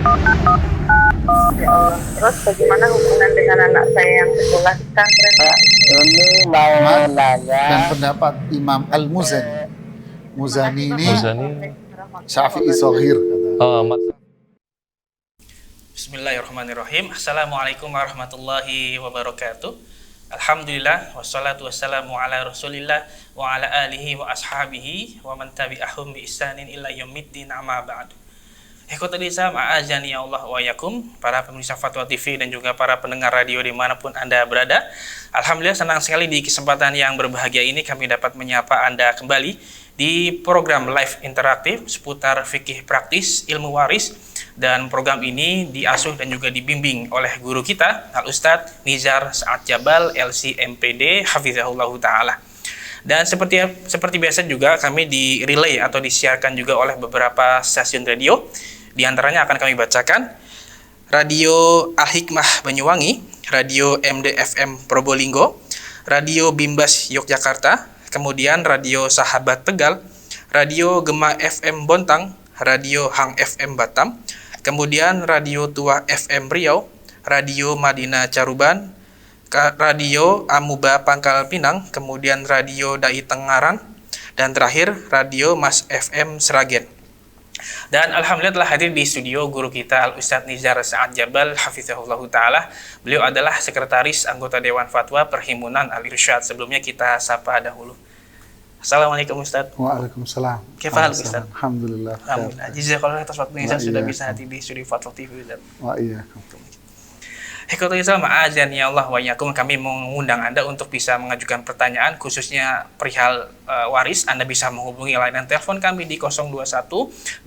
Ya Allah. Terus bagaimana hubungan dengan anak saya yang sekolah di pesantren? Ini mau Ahmad nanya. dan pendapat Imam Al-Muzani. Muzani ini Muzani. Syafi'i Soghir kata. Oh, Ahmad. Bismillahirrahmanirrahim. Assalamualaikum warahmatullahi wabarakatuh. Alhamdulillah wassalatu wassalamu ala Rasulillah wa ala alihi wa ashabihi wa man tabi'ahum bi ihsanin ila yaumiddin, amma ba'du. Ikhwatul Islam, a'azani ya Allah wa yakum, para pemirsa Fatwa TV dan juga para pendengar radio dimanapun Anda berada. Alhamdulillah senang sekali di kesempatan yang berbahagia ini kami dapat menyapa Anda kembali di program live interaktif seputar fikih praktis ilmu waris, dan program ini diasuh dan juga dibimbing oleh guru kita Al-Ustadz Nizar Sa'ad Jabal LC MPD Hafizahullahu Ta'ala. Dan seperti biasa juga kami di relay atau disiarkan juga oleh beberapa stasiun radio. Di antaranya akan kami bacakan Radio Al-Hikmah Banyuwangi, Radio MDFM Probolinggo, Radio Bimbas Yogyakarta, kemudian Radio Sahabat Tegal, Radio Gema FM Bontang, Radio Hang FM Batam, kemudian Radio Tua FM Riau, Radio Madinah Caruban, Radio Amuba Pangkal Pinang, kemudian Radio Dai Tengaran, dan terakhir Radio Mas FM Sragen. Dan alhamdulillah telah hadir di studio guru kita Al-Ustadz Nizar Sa'ad Jabal Hafizahullahu Ta'ala. Beliau adalah sekretaris anggota Dewan Fatwa Perhimpunan Al-Irsyad. Sebelumnya kita sapa dahulu. Assalamualaikum Ustadz. Waalaikumsalam. Kefal Ustadz. Alhamdulillah. Alhamdulillah. Jazakallah atas waktunya sudah bisa hadir di studio Fatwa TV Ustadz. Wah iya. Ikhwatul Islam, azan ya Allah wa yakum, kami mengundang Anda untuk bisa mengajukan pertanyaan khususnya perihal waris. Anda bisa menghubungi layanan telepon kami di 021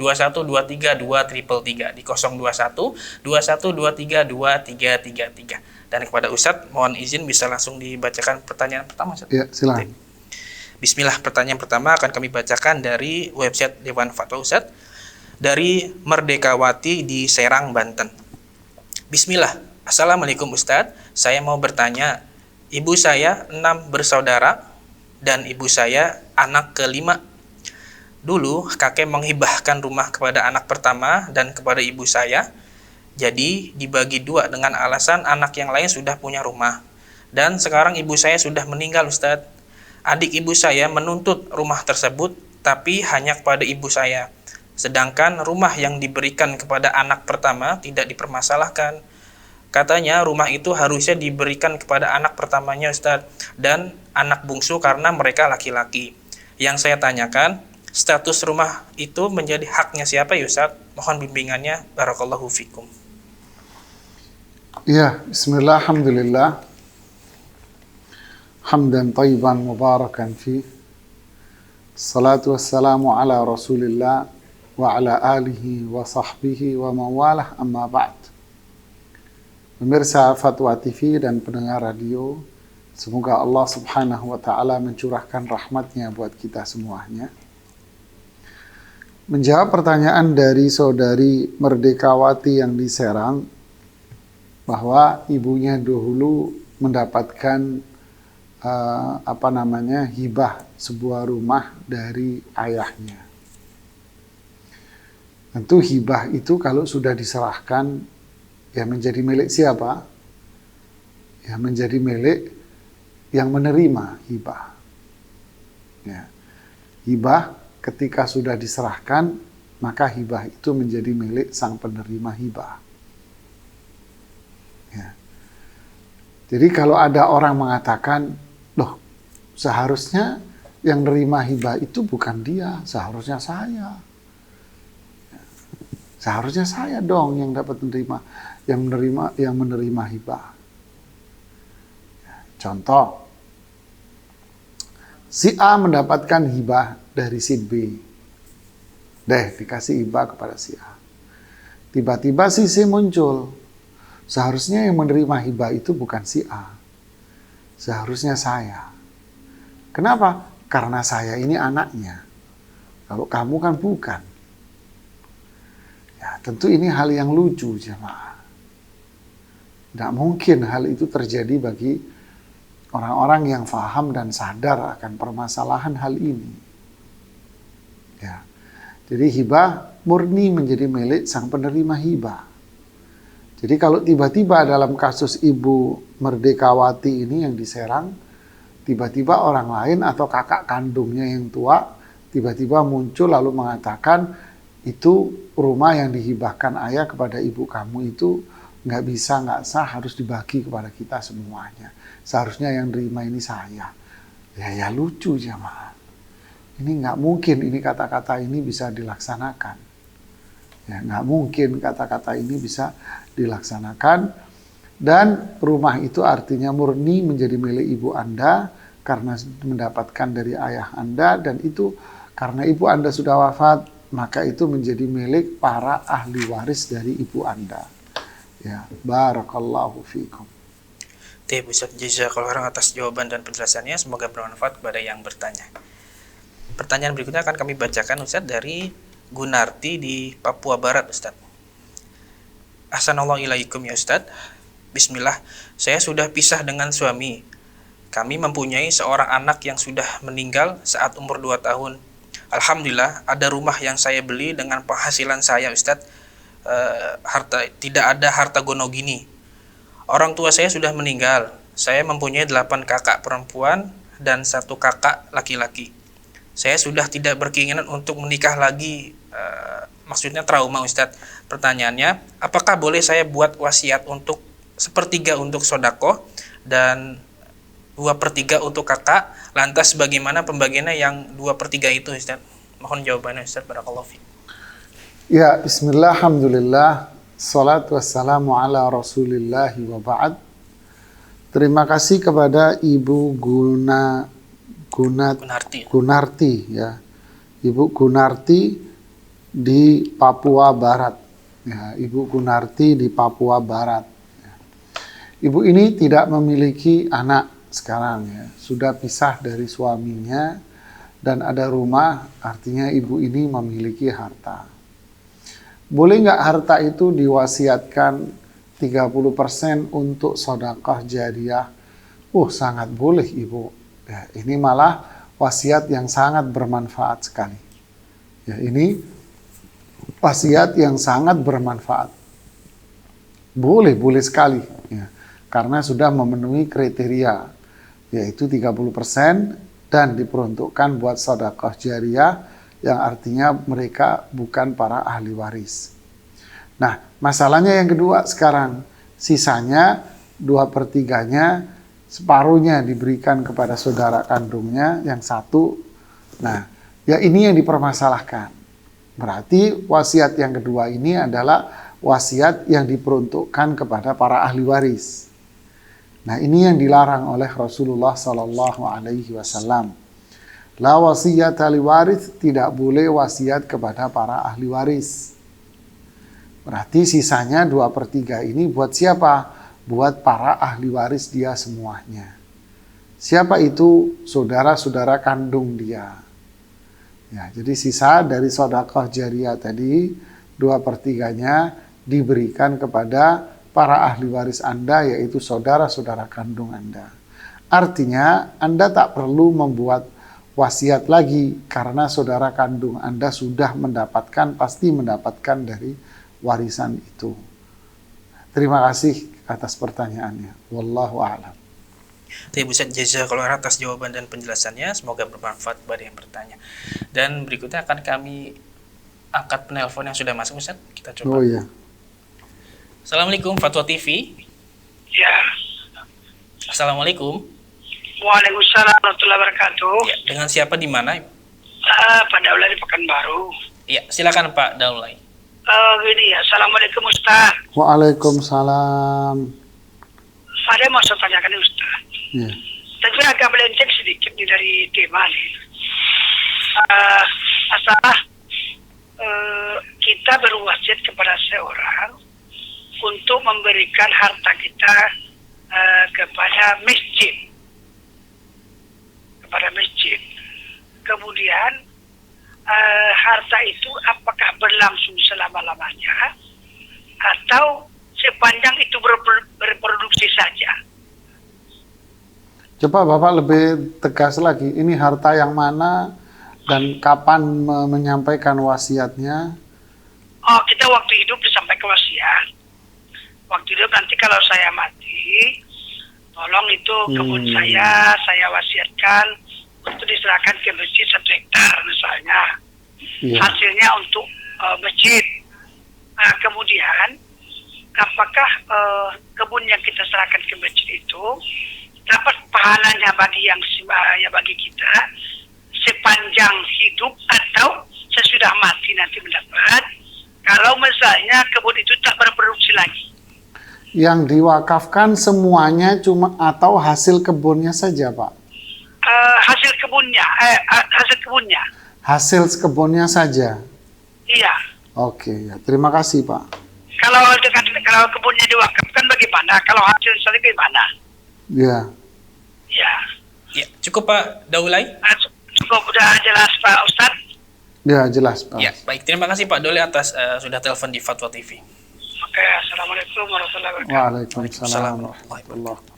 2123 2333 di 021 2123 2333. Dan kepada Ustadz mohon izin bisa langsung dibacakan pertanyaan pertama Ustadz. Ya, silakan. Bismillah, pertanyaan pertama akan kami bacakan dari website Dewan Fatwa Ustadz, dari Merdekawati di Serang, Banten. Bismillah. Assalamualaikum Ustadz, saya mau bertanya, ibu saya 6 bersaudara dan ibu saya anak kelima. Dulu kakek menghibahkan rumah kepada anak pertama dan kepada ibu saya, jadi dibagi 2 dengan alasan anak yang lain sudah punya rumah. Dan sekarang ibu saya sudah meninggal Ustadz. Adik ibu saya menuntut rumah tersebut tapi hanya kepada ibu saya, sedangkan rumah yang diberikan kepada anak pertama tidak dipermasalahkan. Katanya rumah itu harusnya diberikan kepada anak pertamanya Ustadz dan anak bungsu karena mereka laki-laki. Yang saya tanyakan, status rumah itu menjadi haknya siapa ya Ustadz? Mohon bimbingannya, barakallahu fikum. Ya, bismillah, alhamdulillah. Hamdan tayyiban mubarakan fi. Salatu wassalamu ala Rasulillah wa ala alihi wa sahbihi wa mawalah, amma ba'd. Pemirsa Fatwa TV dan pendengar radio, semoga Allah Subhanahu wa Ta'ala mencurahkan rahmatnya buat kita semuanya. Menjawab pertanyaan dari saudari Merdekawati yang di Serang, bahwa ibunya dahulu mendapatkan hibah sebuah rumah dari ayahnya. Tentu hibah itu kalau sudah diserahkan, ya menjadi milik siapa? Ya menjadi milik yang menerima hibah. Ya. Hibah ketika sudah diserahkan, maka hibah itu menjadi milik sang penerima hibah. Ya. Jadi kalau ada orang mengatakan, loh seharusnya yang menerima hibah itu bukan dia, seharusnya saya. Seharusnya saya dong yang dapat menerima, yang menerima hibah. Contoh, si A mendapatkan hibah dari si B. Dikasih hibah kepada si A. Tiba-tiba si C muncul. Seharusnya yang menerima hibah itu bukan si A. Seharusnya saya. Kenapa? Karena saya ini anaknya. Kalau kamu kan bukan. Ya, tentu ini hal yang lucu, jemaah. Tidak mungkin hal itu terjadi bagi orang-orang yang faham dan sadar akan permasalahan hal ini. Ya. Jadi hibah murni menjadi milik sang penerima hibah. Jadi kalau tiba-tiba dalam kasus Ibu Merdekawati ini yang diserang, tiba-tiba orang lain atau kakak kandungnya yang tua, tiba-tiba muncul lalu mengatakan, itu rumah yang dihibahkan ayah kepada ibu kamu itu nggak bisa, nggak sah, harus dibagi kepada kita semuanya. Seharusnya yang terima ini saya. Ya lucu jamaah. Ini nggak mungkin ini kata-kata ini bisa dilaksanakan. Ya nggak mungkin kata-kata ini bisa dilaksanakan. Dan rumah itu artinya murni menjadi milik ibu Anda karena mendapatkan dari ayah Anda, dan itu karena ibu Anda sudah wafat, maka itu menjadi milik para ahli waris dari ibu Anda. Ya, barakallahu fiikum. Ustaz, jazakallahu khairan atas jawaban dan penjelasannya, semoga bermanfaat kepada yang bertanya. Pertanyaan berikutnya akan kami bacakan Ustaz dari Gunarti di Papua Barat Ustaz. Ahsanallahu ilaikum ya Ustaz. Bismillah, saya sudah pisah dengan suami. Kami mempunyai seorang anak yang sudah meninggal saat umur 2 tahun. Alhamdulillah ada rumah yang saya beli dengan penghasilan saya Ustadz. Tidak ada harta gono gini. Orang tua saya sudah meninggal. Saya mempunyai 8 kakak perempuan dan 1 kakak laki-laki. Saya sudah tidak berkeinginan untuk menikah lagi. Maksudnya trauma Ustadz. Pertanyaannya, apakah boleh saya buat wasiat untuk 1/3 untuk sodako dan 2/3 untuk kakak? Lantas bagaimana pembagiannya yang 2/3 itu Ustaz? Mohon jawabannya Ustaz, barakallahu fiik. Ya, bismillah, alhamdulillah, salatu wassalamu ala rasulillahi wa ba'd. Terima kasih kepada Ibu Gunarti ya. Ibu Gunarti di Papua Barat. Ya, Ibu Gunarti di Papua Barat. Ya. Ibu ini tidak memiliki anak sekarang ya, sudah pisah dari suaminya dan ada rumah, artinya ibu ini memiliki harta. Boleh nggak harta itu diwasiatkan 30% untuk sedekah jariah? Sangat boleh ibu. Ya, ini malah wasiat yang sangat bermanfaat sekali. Ya, ini wasiat yang sangat bermanfaat. Boleh sekali. Ya, karena sudah memenuhi kriteria, yaitu 30% dan diperuntukkan buat sedekah jariah, yang artinya mereka bukan para ahli waris. Nah, masalahnya yang kedua sekarang, sisanya 2/3-nya, separuhnya diberikan kepada saudara kandungnya, yang 1. Nah, ya ini yang dipermasalahkan. Berarti wasiat yang kedua ini adalah wasiat yang diperuntukkan kepada para ahli waris. Nah, ini yang dilarang oleh Rasulullah Sallallahu Alaihi Wasallam. La wasiyata li waris, tidak boleh wasiat kepada para ahli waris. Berarti sisanya 2/3 ini buat siapa? Buat para ahli waris dia semuanya. Siapa itu? Saudara-saudara kandung dia. Ya, jadi sisa dari sedekah jariah tadi 2/3-nya diberikan kepada para ahli waris Anda, yaitu saudara-saudara kandung Anda. Artinya Anda tak perlu membuat wasiat lagi karena saudara kandung Anda sudah mendapatkan, pasti mendapatkan dari warisan itu. Terima kasih atas pertanyaannya. Wallahu a'lam. Terima kasih jazakallahu khairan atas jawaban dan penjelasannya, semoga bermanfaat kepada yang bertanya. Dan berikutnya akan kami angkat penelpon yang sudah masuk Ustaz. Kita coba. Oh iya. Assalamualaikum Fatwa TV. Ya. Assalamualaikum. Waalaikumsalam warahmatullahi wabarakatuh. Ya, dengan siapa di mana? Pak Daulay di Pekanbaru. Ya, silakan Pak Daulay. Gini ya, Assalamualaikum Ustaz. Waalaikumsalam. Saya mau saya tanyakan nih Ustaz. Ya. Tapi agak melenceng sedikit nih dari tema nih. Masalah kita berwasiat kepada seorang untuk memberikan harta kita kepada masjid. Kemudian harta itu apakah berlangsung selama-lamanya atau sepanjang itu berproduksi saja? Coba Bapak lebih tegas lagi, ini harta yang mana dan kapan menyampaikan wasiatnya? Oh, kita waktu hidup disampaikan wasiat. Waktu hidup nanti kalau saya mati, tolong itu kebun saya wasiatkan untuk diserahkan ke masjid 1 hektar misalnya. Iya. Hasilnya untuk masjid. Nah, kemudian apakah kebun yang kita serahkan ke masjid itu dapat pahalanya bagi kita sepanjang hidup atau sesudah mati nanti mendapat, kalau misalnya kebun itu tak berproduksi lagi. Yang diwakafkan semuanya cuma atau hasil kebunnya saja, Pak? Hasil kebunnya. Hasil kebunnya saja. Iya. Oke, ya. Terima kasih, Pak. Kalau kebunnya diwakafkan bagaimana? Kalau hasil saya bagaimana? Ya. Ya. Ya, cukup Pak Daulay. Cukup udah jelas Pak Ustadz. Ya, jelas, Pak. Ya, baik. Terima kasih Pak Daulay atas sudah telepon di Fatwa TV. Oke, assalamualaikum warahmatullahi wabarakatuh. Waalaikumsalam warahmatullahi wabarakatuh.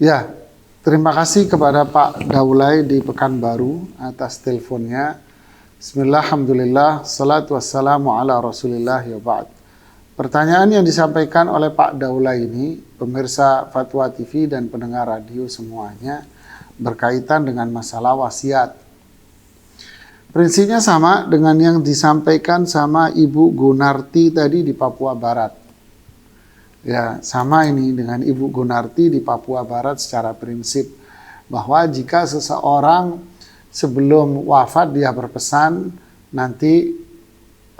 Ya, terima kasih kepada Pak Daulay di Pekanbaru atas teleponnya. Bismillah, alhamdulillah, salatu wassalamu ala rasulillah ya ba'd. Pertanyaan yang disampaikan oleh Pak Daulay ini, pemirsa Fatwa TV dan pendengar radio semuanya, berkaitan dengan masalah wasiat. Prinsipnya sama dengan yang disampaikan sama Ibu Gunarti tadi di Papua Barat. Ya, sama ini dengan Ibu Gunarti di Papua Barat secara prinsip. Bahwa jika seseorang sebelum wafat dia berpesan, nanti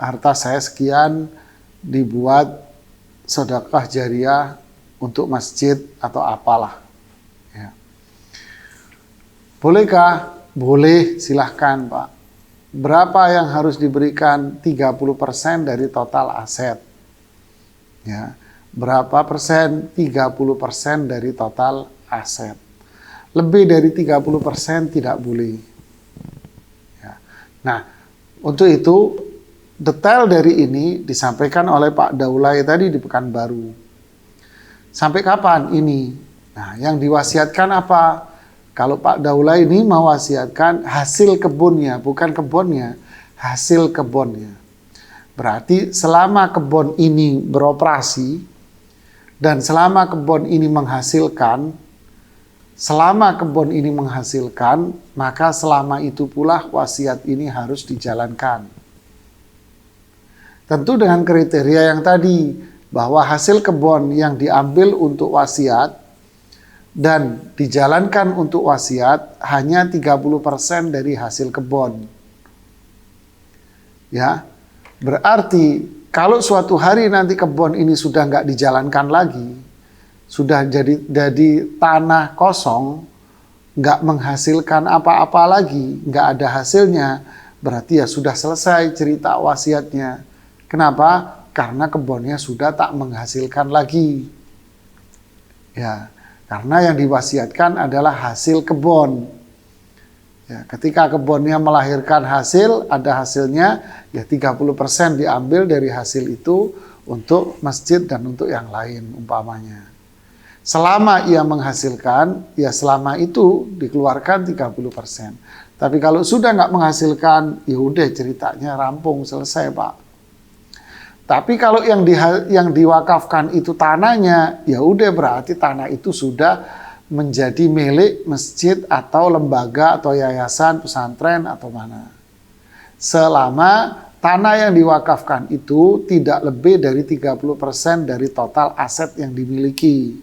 harta saya sekian dibuat sedekah jariah untuk masjid atau apalah. Ya. Bolehkah? Boleh, silahkan Pak. Berapa yang harus diberikan? 30% dari total aset. Ya. Berapa persen? 30% dari total aset. Lebih dari 30% tidak boleh. Ya. Nah, untuk itu detail dari ini disampaikan oleh Pak Daulay tadi di Pekanbaru. Sampai kapan ini? Nah, yang diwasiatkan apa? Kalau Pak Daulay ini mewasiatkan hasil kebunnya, bukan kebunnya, hasil kebunnya. Berarti selama kebun ini beroperasi dan selama kebun ini menghasilkan, maka selama itu pula wasiat ini harus dijalankan. Tentu dengan kriteria yang tadi, bahwa hasil kebun yang diambil untuk wasiat dan dijalankan untuk wasiat hanya 30% dari hasil kebun. Ya, berarti kalau suatu hari nanti kebun ini sudah nggak dijalankan lagi, sudah jadi tanah kosong, nggak menghasilkan apa-apa lagi, nggak ada hasilnya, berarti ya sudah selesai cerita wasiatnya. Kenapa? Karena kebunnya sudah tak menghasilkan lagi. Ya, karena yang diwasiatkan adalah hasil kebun. Ya, ketika kebunnya melahirkan hasil, ada hasilnya, ya 30% diambil dari hasil itu untuk masjid dan untuk yang lain umpamanya. Selama ia menghasilkan, ya selama itu dikeluarkan 30%. Tapi kalau sudah nggak menghasilkan, ya udah ceritanya rampung, selesai Pak. Tapi kalau yang diwakafkan itu tanahnya, ya udah berarti tanah itu sudah menjadi milik masjid atau lembaga atau yayasan, pesantren atau mana. Selama tanah yang diwakafkan itu tidak lebih dari 30% dari total aset yang dimiliki.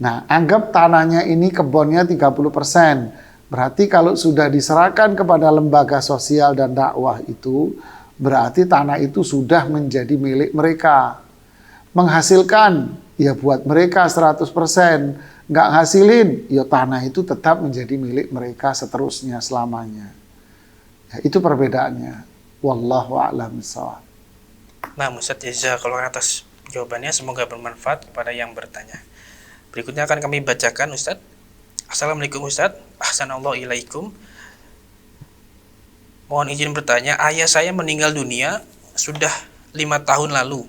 Nah, anggap tanahnya ini kebunnya 30%. Berarti kalau sudah diserahkan kepada lembaga sosial dan dakwah itu, berarti tanah itu sudah menjadi milik mereka. Menghasilkan, ya buat mereka 100%. Nggak hasilin, ya tanah itu tetap menjadi milik mereka seterusnya, selamanya. Ya, itu perbedaannya. Wallahu a'lam bishawab. Nah, Ustadz jazakallahu atas jawabannya, semoga bermanfaat kepada yang bertanya. Berikutnya akan kami bacakan Ustadz. Assalamualaikum Ustadz. Ahsanallahu ilaikum. Mohon izin bertanya, ayah saya meninggal dunia sudah 5 tahun lalu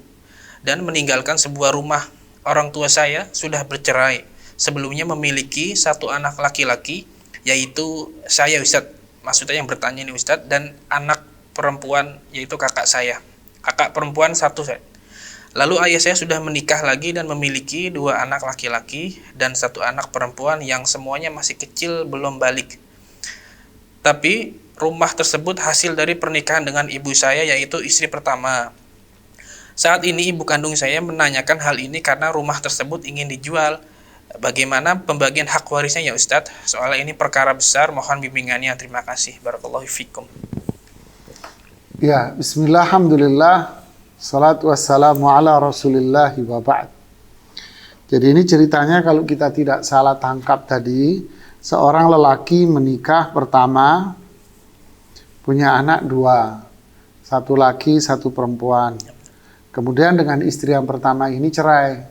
dan meninggalkan sebuah rumah. Orang tua saya sudah bercerai. Sebelumnya memiliki 1 anak laki-laki, yaitu saya Ustadz. Maksudnya yang bertanya ini Ustadz, dan anak perempuan, yaitu kakak saya. Kakak perempuan satu saya. Lalu ayah saya sudah menikah lagi dan memiliki 2 anak laki-laki dan 1 anak perempuan yang semuanya masih kecil, belum balik. Tapi rumah tersebut hasil dari pernikahan dengan ibu saya, yaitu istri pertama. Saat ini ibu kandung saya menanyakan hal ini karena rumah tersebut ingin dijual. Bagaimana pembagian hak warisnya ya Ustadz? Soalnya ini perkara besar, mohon bimbingannya. Terima kasih. Barakallahu fikum. Ya, bismillah, alhamdulillah, salatu wassalamu ala rasulillahi wa ba'd. Jadi ini ceritanya kalau kita tidak salah tangkap tadi, seorang lelaki menikah pertama, punya anak 2, 1 laki, 1 perempuan. Kemudian dengan istri yang pertama ini cerai.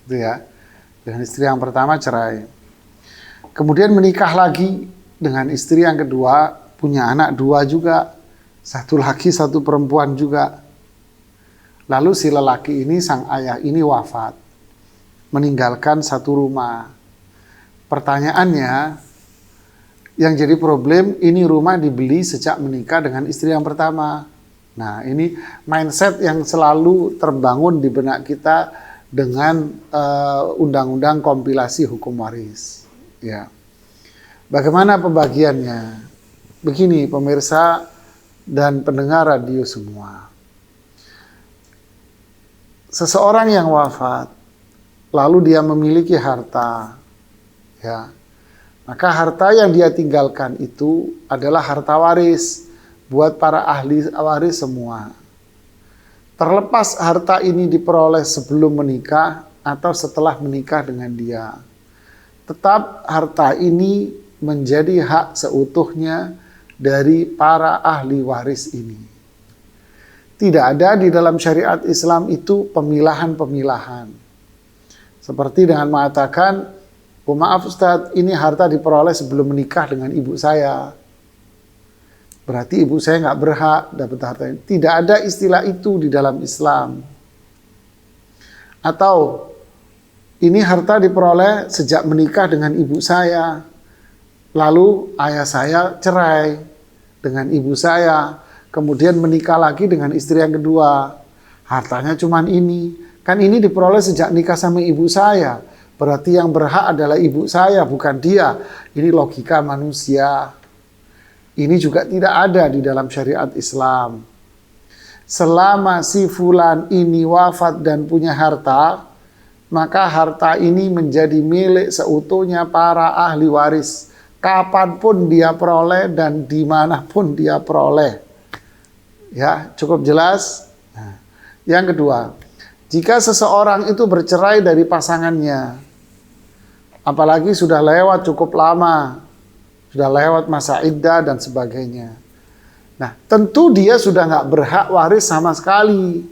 Gitu ya. Dengan istri yang pertama cerai. Kemudian menikah lagi dengan istri yang kedua, punya anak 2 juga. 1 laki, 1 perempuan juga. Lalu si lelaki ini, sang ayah ini wafat. Meninggalkan 1 rumah. Pertanyaannya, yang jadi problem, ini rumah dibeli sejak menikah dengan istri yang pertama. Nah, ini mindset yang selalu terbangun di benak kita dengan undang-undang kompilasi hukum waris. Ya. Bagaimana pembagiannya? Begini pemirsa dan pendengar radio semua. Seseorang yang wafat, lalu dia memiliki harta, ya, maka harta yang dia tinggalkan itu adalah harta waris buat para ahli waris semua. Terlepas harta ini diperoleh sebelum menikah atau setelah menikah dengan dia, tetap harta ini menjadi hak seutuhnya dari para ahli waris ini. Tidak ada di dalam syariat Islam itu pemilahan-pemilahan. Seperti dengan mengatakan, oh maaf Ustadz, ini harta diperoleh sebelum menikah dengan ibu saya. Berarti ibu saya nggak berhak dapat harta ini. Tidak ada istilah itu di dalam Islam. Atau ini harta diperoleh sejak menikah dengan ibu saya. Lalu ayah saya cerai dengan ibu saya. Kemudian menikah lagi dengan istri yang kedua. Hartanya cuman ini. Kan ini diperoleh sejak nikah sama ibu saya. Berarti yang berhak adalah ibu saya, bukan dia. Ini logika manusia. Ini juga tidak ada di dalam syariat Islam. Selama si fulan ini wafat dan punya harta, maka harta ini menjadi milik seutuhnya para ahli waris. Kapanpun dia peroleh dan dimanapun dia peroleh. Ya, cukup jelas. Nah, yang kedua, jika seseorang itu bercerai dari pasangannya, apalagi sudah lewat cukup lama, sudah lewat masa iddah dan sebagainya. Nah, tentu dia sudah nggak berhak waris sama sekali.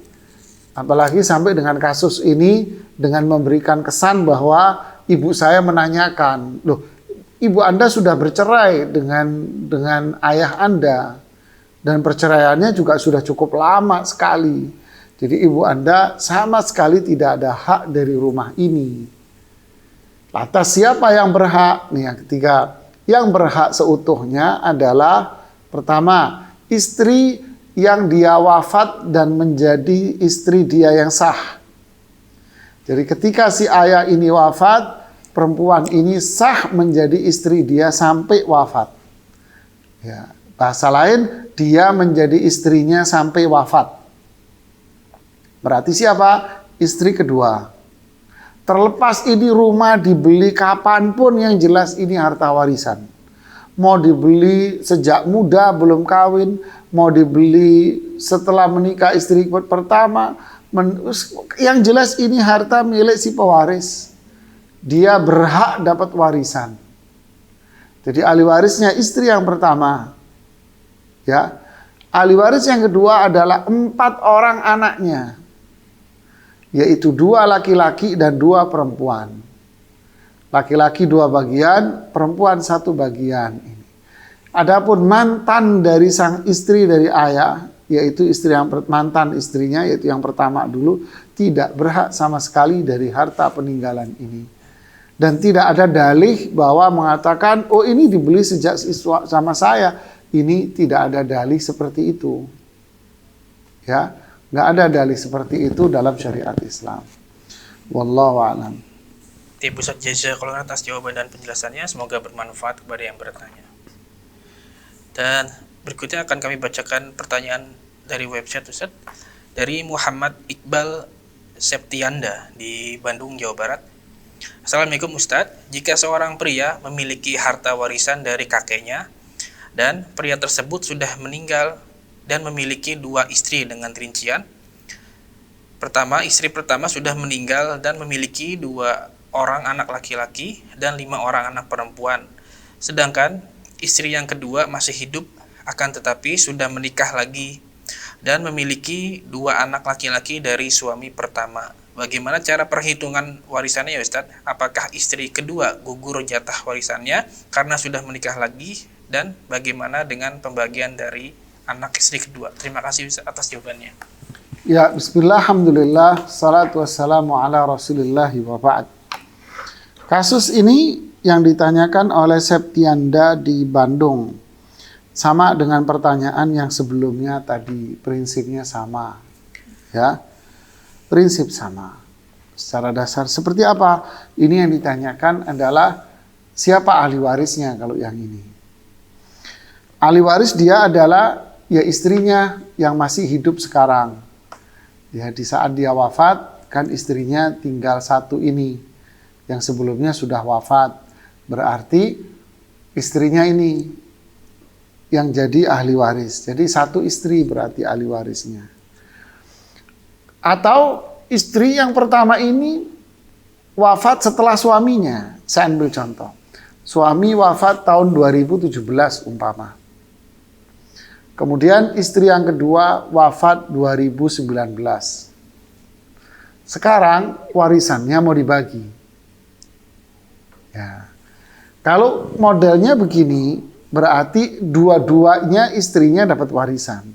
Apalagi sampai dengan kasus ini, dengan memberikan kesan bahwa ibu saya menanyakan, loh, ibu Anda sudah bercerai dengan ayah Anda. Dan perceraiannya juga sudah cukup lama sekali. Jadi ibu Anda sama sekali tidak ada hak dari rumah ini. Lantas siapa yang berhak? Nih yang ketiga, yang berhak seutuhnya adalah pertama, istri yang dia wafat dan menjadi istri dia yang sah. Jadi ketika si ayah ini wafat, perempuan ini sah menjadi istri dia sampai wafat. Ya, bahasa lain, dia menjadi istrinya sampai wafat. Berarti siapa? Istri kedua. Terlepas ini rumah dibeli kapanpun, yang jelas ini harta warisan. Mau dibeli sejak muda belum kawin, mau dibeli setelah menikah istri pertama, yang jelas ini harta milik si pewaris. Dia berhak dapat warisan. Jadi ahli warisnya istri yang pertama. Ya, ahli waris yang kedua adalah 4 orang anaknya, yaitu 2 laki-laki dan 2 perempuan. Laki-laki 2 bagian, perempuan 1 bagian. Adapun mantan dari sang istri dari ayah, yaitu istri yang mantan istrinya, yaitu yang pertama dulu, tidak berhak sama sekali dari harta peninggalan ini. Dan tidak ada dalih bahwa mengatakan, oh ini dibeli sejak sama saya. ini tidak ada dalih seperti itu. Ya, nggak ada dalih seperti itu dalam syariat Islam. Wallahu a'lam. Ibu Ustaz jazakallahu atas jawaban dan penjelasannya, semoga bermanfaat kepada yang bertanya. Dan berikutnya akan kami bacakan pertanyaan dari website Ustaz, dari Muhammad Iqbal Septianda di Bandung, Jawa Barat. Assalamualaikum Ustadz, jika seorang pria memiliki harta warisan dari kakeknya dan pria tersebut sudah meninggal dan memiliki 2 istri dengan rincian. Pertama, istri pertama sudah meninggal dan memiliki 2 orang anak laki-laki dan 5 orang anak perempuan. Sedangkan istri yang kedua masih hidup akan tetapi sudah menikah lagi dan memiliki 2 anak laki-laki dari suami pertama. Bagaimana cara perhitungan warisannya ya Ustadz? Apakah istri kedua gugur jatah warisannya karena sudah menikah lagi? Dan bagaimana dengan pembagian dari anak istri kedua? Terima kasih Ustadz atas jawabannya. Ya, bismillah, alhamdulillah, salatu wassalamu ala rasulillahi wa ba'd. Kasus ini yang ditanyakan oleh Septianda di Bandung sama dengan pertanyaan yang sebelumnya tadi, prinsipnya sama. Ya, prinsip sama. Secara dasar seperti apa? Ini yang ditanyakan adalah siapa ahli warisnya kalau yang ini. Ahli waris dia adalah ya istrinya yang masih hidup sekarang. Ya, di saat dia wafat kan istrinya tinggal 1 ini. Yang sebelumnya sudah wafat. Berarti istrinya ini yang jadi ahli waris. Jadi 1 istri berarti ahli warisnya. Atau istri yang pertama ini wafat setelah suaminya. Saya ambil contoh. Suami wafat tahun 2017 umpama. Kemudian istri yang kedua wafat 2019. Sekarang warisannya mau dibagi. Ya. Kalau modelnya begini, berarti dua-duanya istrinya dapat warisan.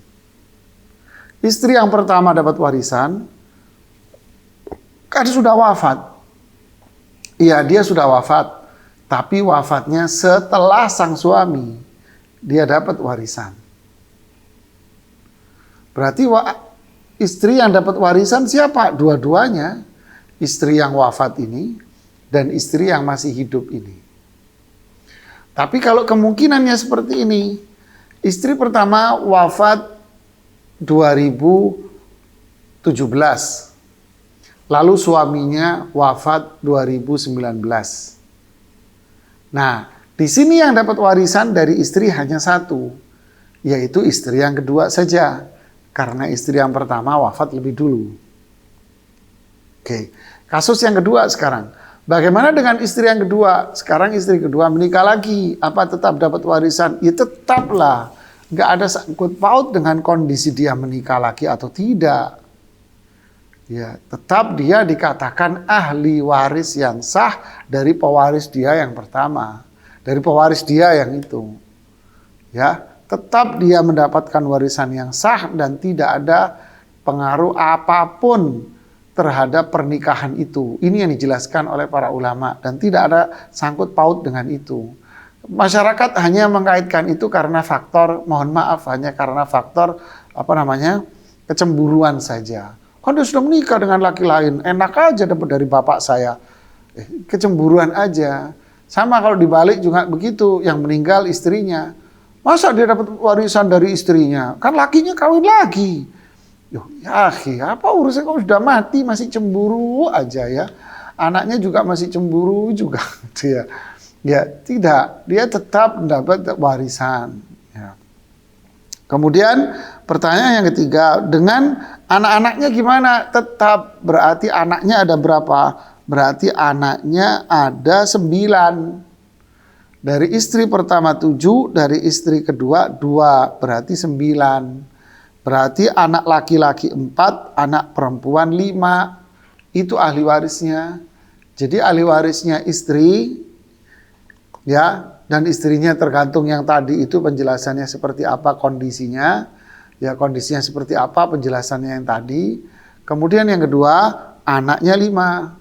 Istri yang pertama dapat warisan, kan sudah wafat. Iya, dia sudah wafat, tapi wafatnya setelah sang suami, dia dapat warisan. Berarti istri yang dapat warisan siapa? Dua-duanya, istri yang wafat ini dan istri yang masih hidup ini. Tapi kalau kemungkinannya seperti ini, istri pertama wafat 2017, lalu suaminya wafat 2019. Nah, di sini yang dapat warisan dari istri hanya 1, yaitu istri yang kedua saja, karena istri yang pertama wafat lebih dulu. Oke, kasus yang kedua sekarang. Bagaimana dengan istri yang kedua? Sekarang istri kedua menikah lagi, apa tetap dapat warisan? Ya tetaplah. Nggak ada sangkut paut dengan kondisi dia menikah lagi atau tidak. Ya, tetap dia dikatakan ahli waris yang sah dari pewaris dia yang pertama, dari pewaris dia yang itu. Ya, tetap dia mendapatkan warisan yang sah dan tidak ada pengaruh apapun terhadap pernikahan itu. Ini yang dijelaskan oleh para ulama dan tidak ada sangkut paut dengan itu. Masyarakat hanya mengaitkan itu karena faktor, mohon maaf, hanya karena faktor kecemburuan saja. Kan dia sudah menikah dengan laki lain, enak aja dapat dari bapak saya. Kecemburuan aja. Sama kalau dibalik juga begitu, yang meninggal istrinya. Masa dia dapat warisan dari istrinya? Kan lakinya kawin lagi. Yuh, ya akhi, apa urusan kau sudah mati masih cemburu aja ya. Anaknya juga masih cemburu juga dia. Ya, tidak, dia tetap mendapat warisan. Ya. Kemudian pertanyaan yang ketiga, dengan anak-anaknya gimana? Tetap, berarti anaknya ada berapa? Berarti anaknya ada 9. Dari istri pertama 7, dari istri kedua 2, berarti 9. Berarti anak laki-laki 4, anak perempuan 5. Itu ahli warisnya. Jadi ahli warisnya istri, ya, dan istrinya tergantung yang tadi itu penjelasannya seperti apa kondisinya, ya kondisinya seperti apa penjelasannya yang tadi. Kemudian yang kedua, anaknya 5.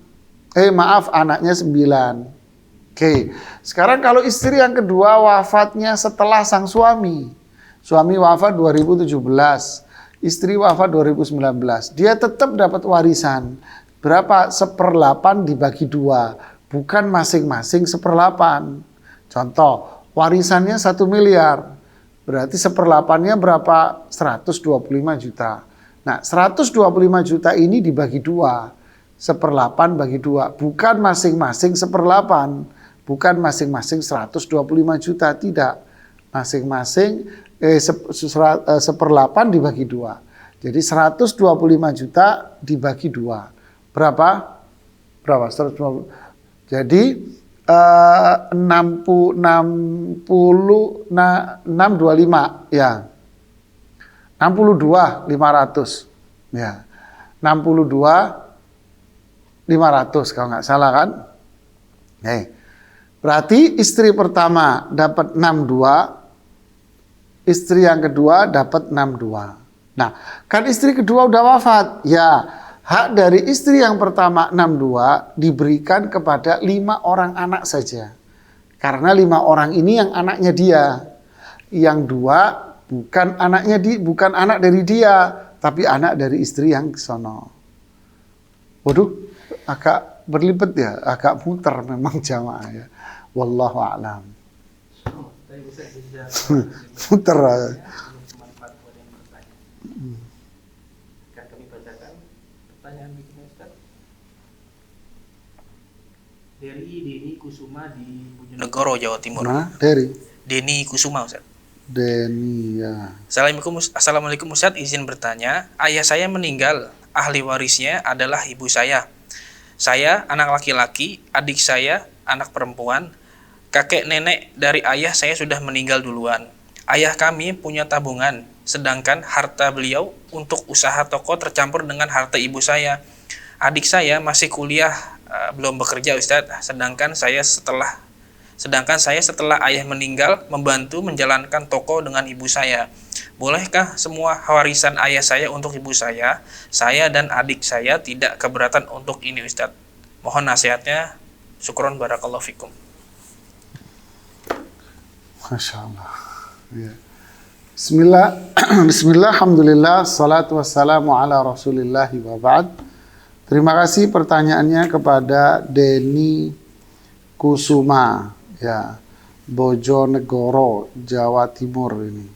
Anaknya 9. Oke, sekarang kalau istri yang kedua wafatnya setelah sang suami, Suami wafat 2017, istri wafat 2019. Dia tetap dapat warisan. Berapa? 1/8 dibagi 2. Bukan masing-masing 1/8. Contoh, warisannya 1 miliar. Berarti 1/8-nya berapa? 125 juta. Nah, 125 juta ini dibagi 2. 1/8 bagi 2. Bukan masing-masing 1/8. Bukan masing-masing 125 juta. Tidak. Masing-masing 1/8 dibagi 2. Jadi 125 juta dibagi 2. Berapa? 120. Jadi 625 ya. 62.500 ya. 62.500 kalau nggak salah kan? Berarti istri pertama dapat 62, istri yang kedua dapat 62. Nah, kan istri kedua udah wafat. Ya, hak dari istri yang pertama 62 diberikan kepada 5 orang anak saja. Karena 5 orang ini yang anaknya dia. Yang 2 bukan anaknya bukan anak dari dia, tapi anak dari istri yang sono. Waduh, agak berlipat ya, agak muter memang jamaah ya. Wallahu a'lam. Muter. Kami bacakan pertanyaan berikutnya, Ustaz. Dari Deni Kusuma di Bojonegoro, Jawa Timur. Nah, dari Deni Kusuma, Ustaz. Deni ya. Assalamualaikum Ustaz, izin bertanya. Ayah saya meninggal, ahli warisnya adalah ibu saya. Saya anak laki-laki, adik saya anak perempuan. Kakek nenek dari ayah saya sudah meninggal duluan. Ayah kami punya tabungan, sedangkan harta beliau untuk usaha toko tercampur dengan harta ibu saya. Adik saya masih kuliah, belum bekerja Ustadz, sedangkan saya setelah ayah meninggal membantu menjalankan toko dengan ibu saya. Bolehkah semua warisan ayah saya untuk ibu saya? Saya dan adik saya tidak keberatan untuk ini Ustadz. Mohon nasihatnya. Syukron barakallahu fikum. Masya Allah. Ya. Bismillah, alhamdulillah, salatu wassalamu ala rasulillahi wa ba'd. Terima kasih pertanyaannya kepada Deni Kusuma, ya, Bojonegoro, Jawa Timur ini.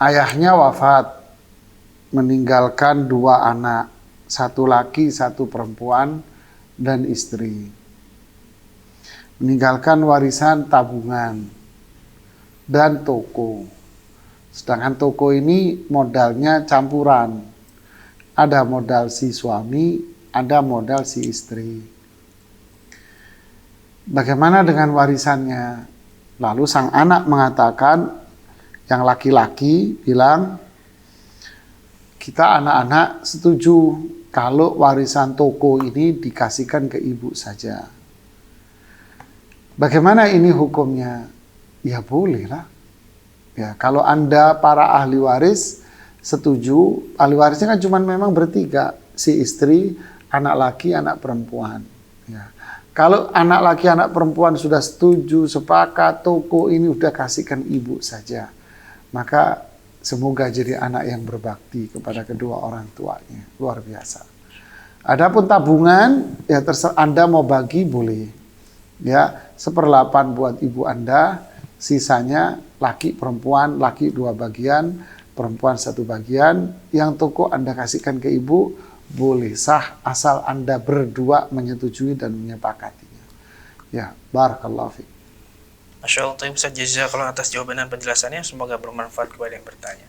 Ayahnya wafat, meninggalkan 2 anak, 1 laki, 1 perempuan, dan istri. Meninggalkan warisan tabungan dan toko. Sedangkan toko ini modalnya campuran. Ada modal si suami, ada modal si istri. Bagaimana dengan warisannya? Lalu sang anak mengatakan, yang laki-laki bilang, kita anak-anak setuju kalau warisan toko ini dikasihkan ke ibu saja. Bagaimana ini hukumnya? Ya bolehlah. Ya, kalau Anda para ahli waris setuju, ahli warisnya kan cuma memang bertiga, si istri, anak laki, anak perempuan. Ya. Kalau anak laki, anak perempuan sudah setuju, sepakat, toko ini udah kasihkan ibu saja, maka semoga jadi anak yang berbakti kepada kedua orang tuanya. Luar biasa. Adapun tabungan, ya terserah Anda mau bagi boleh. Ya, 1/8 buat ibu Anda, sisanya laki perempuan, laki 2 bagian, perempuan 1 bagian. Yang toko Anda kasihkan ke ibu, boleh sah asal Anda berdua menyetujui dan menyepakatinya. Ya, barakallahu fiik. Masya Allah, Ustaz, jazakallahu atas jawaban dan penjelasannya, semoga bermanfaat kepada yang bertanya.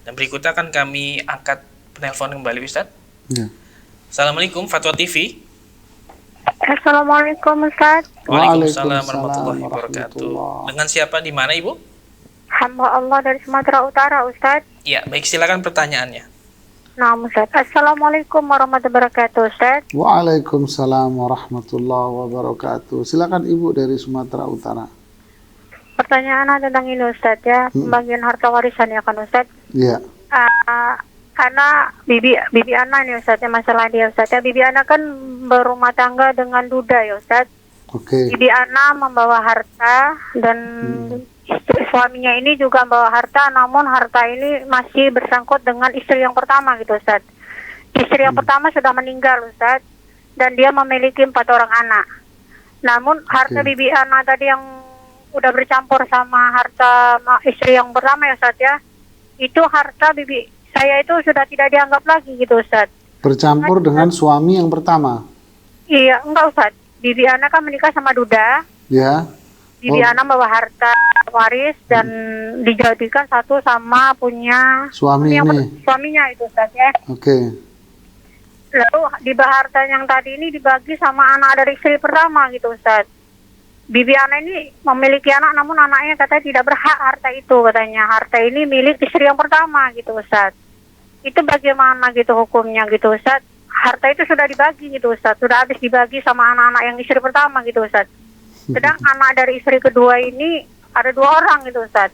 Dan berikutnya akan kami angkat penelpon kembali Ustaz. Ya. Assalamualaikum, Fatwa TV. Assalamualaikum Ustaz. Waalaikumsalam warahmatullahi wabarakatuh. Dengan siapa, di mana Ibu? Hamba Allah dari Sumatera Utara Ustaz. Ya, baik, silakan pertanyaannya. Nah Ustaz, Assalamualaikum warahmatullahi wabarakatuh Ustaz. Waalaikumsalam warahmatullahi wabarakatuh. Silakan Ibu dari Sumatera Utara. Pertanyaan tentang ini Ustaz ya, pembagian harta warisan ya kan Ustaz. Iya. Karena bibi Ana nih Ustaz ya, masalah dia Ustaz ya. Bibi Ana kan berumah tangga dengan duda ya Ustaz. Oke. Bibi Ana membawa harta dan suaminya ini juga bawa harta, namun harta ini masih bersangkut dengan istri yang pertama gitu Ustaz. Istri yang pertama sudah meninggal Ustaz, dan dia memiliki 4 orang anak. Namun harta Bibi Ana tadi yang udah bercampur sama harta istri yang pertama ya Ustaz ya, itu harta Bibi saya itu sudah tidak dianggap lagi gitu Ustaz. Bercampur dengan suami yang pertama? Iya, enggak Ustaz. Bibi Ana kan menikah sama Duda. Ya. Bibi Ana bawa harta waris dan dijadikan satu sama punya suaminya itu Ustaz ya. Oke. Lalu di harta yang tadi ini dibagi sama anak dari istri pertama gitu Ustaz. Bibi Ana ini memiliki anak, namun anaknya katanya tidak berhak harta itu katanya. Harta ini milik istri yang pertama gitu Ustaz. Itu bagaimana gitu hukumnya gitu Ustaz? Harta itu sudah dibagi gitu Ustaz, sudah habis dibagi sama anak-anak yang istri pertama gitu Ustaz. Sedang anak dari istri kedua ini ada 2 orang gitu Ustaz.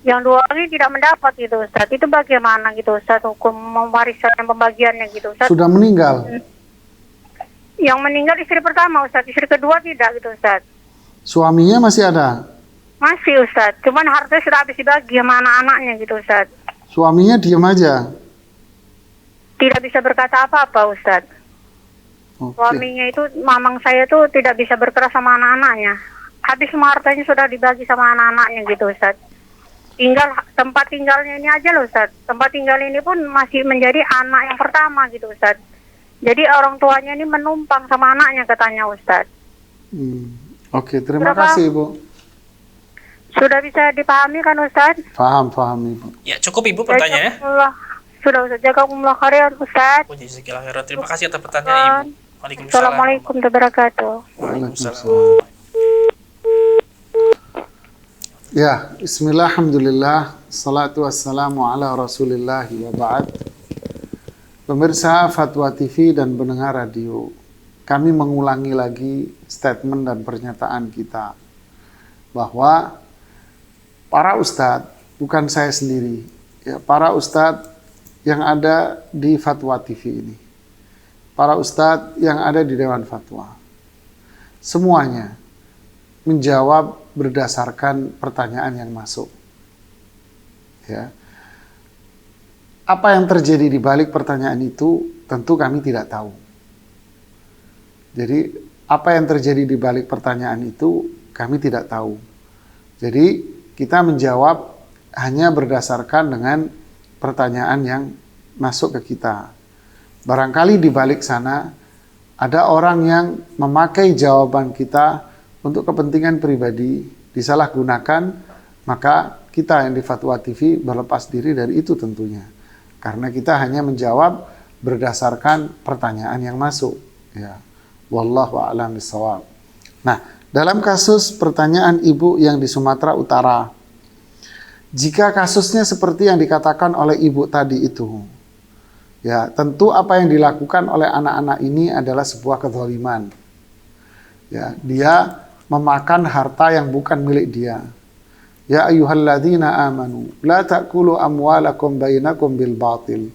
Yang 2 orang ini tidak mendapat gitu Ustaz. Itu bagaimana gitu Ustaz hukum warisan dan pembagiannya gitu Ustaz? Sudah meninggal? Yang meninggal istri pertama Ustaz, istri kedua tidak gitu Ustaz. Suaminya masih ada? Masih Ustaz, cuman hartanya sudah habis dibagi sama anak-anaknya gitu Ustaz. Suaminya diam aja? Tidak bisa berkata apa-apa Ustaz. Suaminya itu, mamang saya tuh tidak bisa berkeras sama anak-anaknya. Habis semua hartanya sudah dibagi sama anak-anaknya gitu Ustaz. Tinggal tempat tinggalnya ini aja loh Ustaz. Tempat tinggal ini pun masih menjadi anak yang pertama gitu Ustaz. Jadi orang tuanya ini menumpang sama anaknya katanya Ustaz. Oke, terima kasih Ibu. Sudah bisa dipahami kan Ustaz? Paham Ibu. Ya, cukup Ibu pertanyaannya. Sudah Ustaz, jazakumullah khairan Ustaz. Jazakallahu khairan. Terima kasih atas pertanyaan Ibu. Waalaikumsalam. Assalamualaikum warahmatullahi wabarakatuh. Waalaikumsalam. Ya, bismillah, alhamdulillah, salatu wassalamu ala rasulillahi wa ba'd. Pemirsa Fatwa TV dan pendengar radio, kami mengulangi lagi statement dan pernyataan kita bahwa para ustadz, bukan saya sendiri, ya, para ustadz yang ada di Fatwa TV ini, para ustadz yang ada di Dewan Fatwa, semuanya menjawab berdasarkan pertanyaan yang masuk. Ya. Apa yang terjadi di balik pertanyaan itu tentu kami tidak tahu. Jadi apa yang terjadi di balik pertanyaan itu kami tidak tahu. Jadi kita menjawab hanya berdasarkan dengan pertanyaan yang masuk ke kita. Barangkali di balik sana ada orang yang memakai jawaban kita untuk kepentingan pribadi, disalahgunakan, maka kita yang di Fatwa TV berlepas diri dari itu tentunya. Karena kita hanya menjawab berdasarkan pertanyaan yang masuk. Ya. Wallahu a'lam bishawab. Nah, dalam kasus pertanyaan Ibu yang di Sumatera Utara, jika kasusnya seperti yang dikatakan oleh Ibu tadi itu, ya tentu apa yang dilakukan oleh anak-anak ini adalah sebuah kezaliman. Ya, dia memakan harta yang bukan milik dia. Ya ayyuhalladzina amanu la ta'kulu amwalakum bainakum bil batil.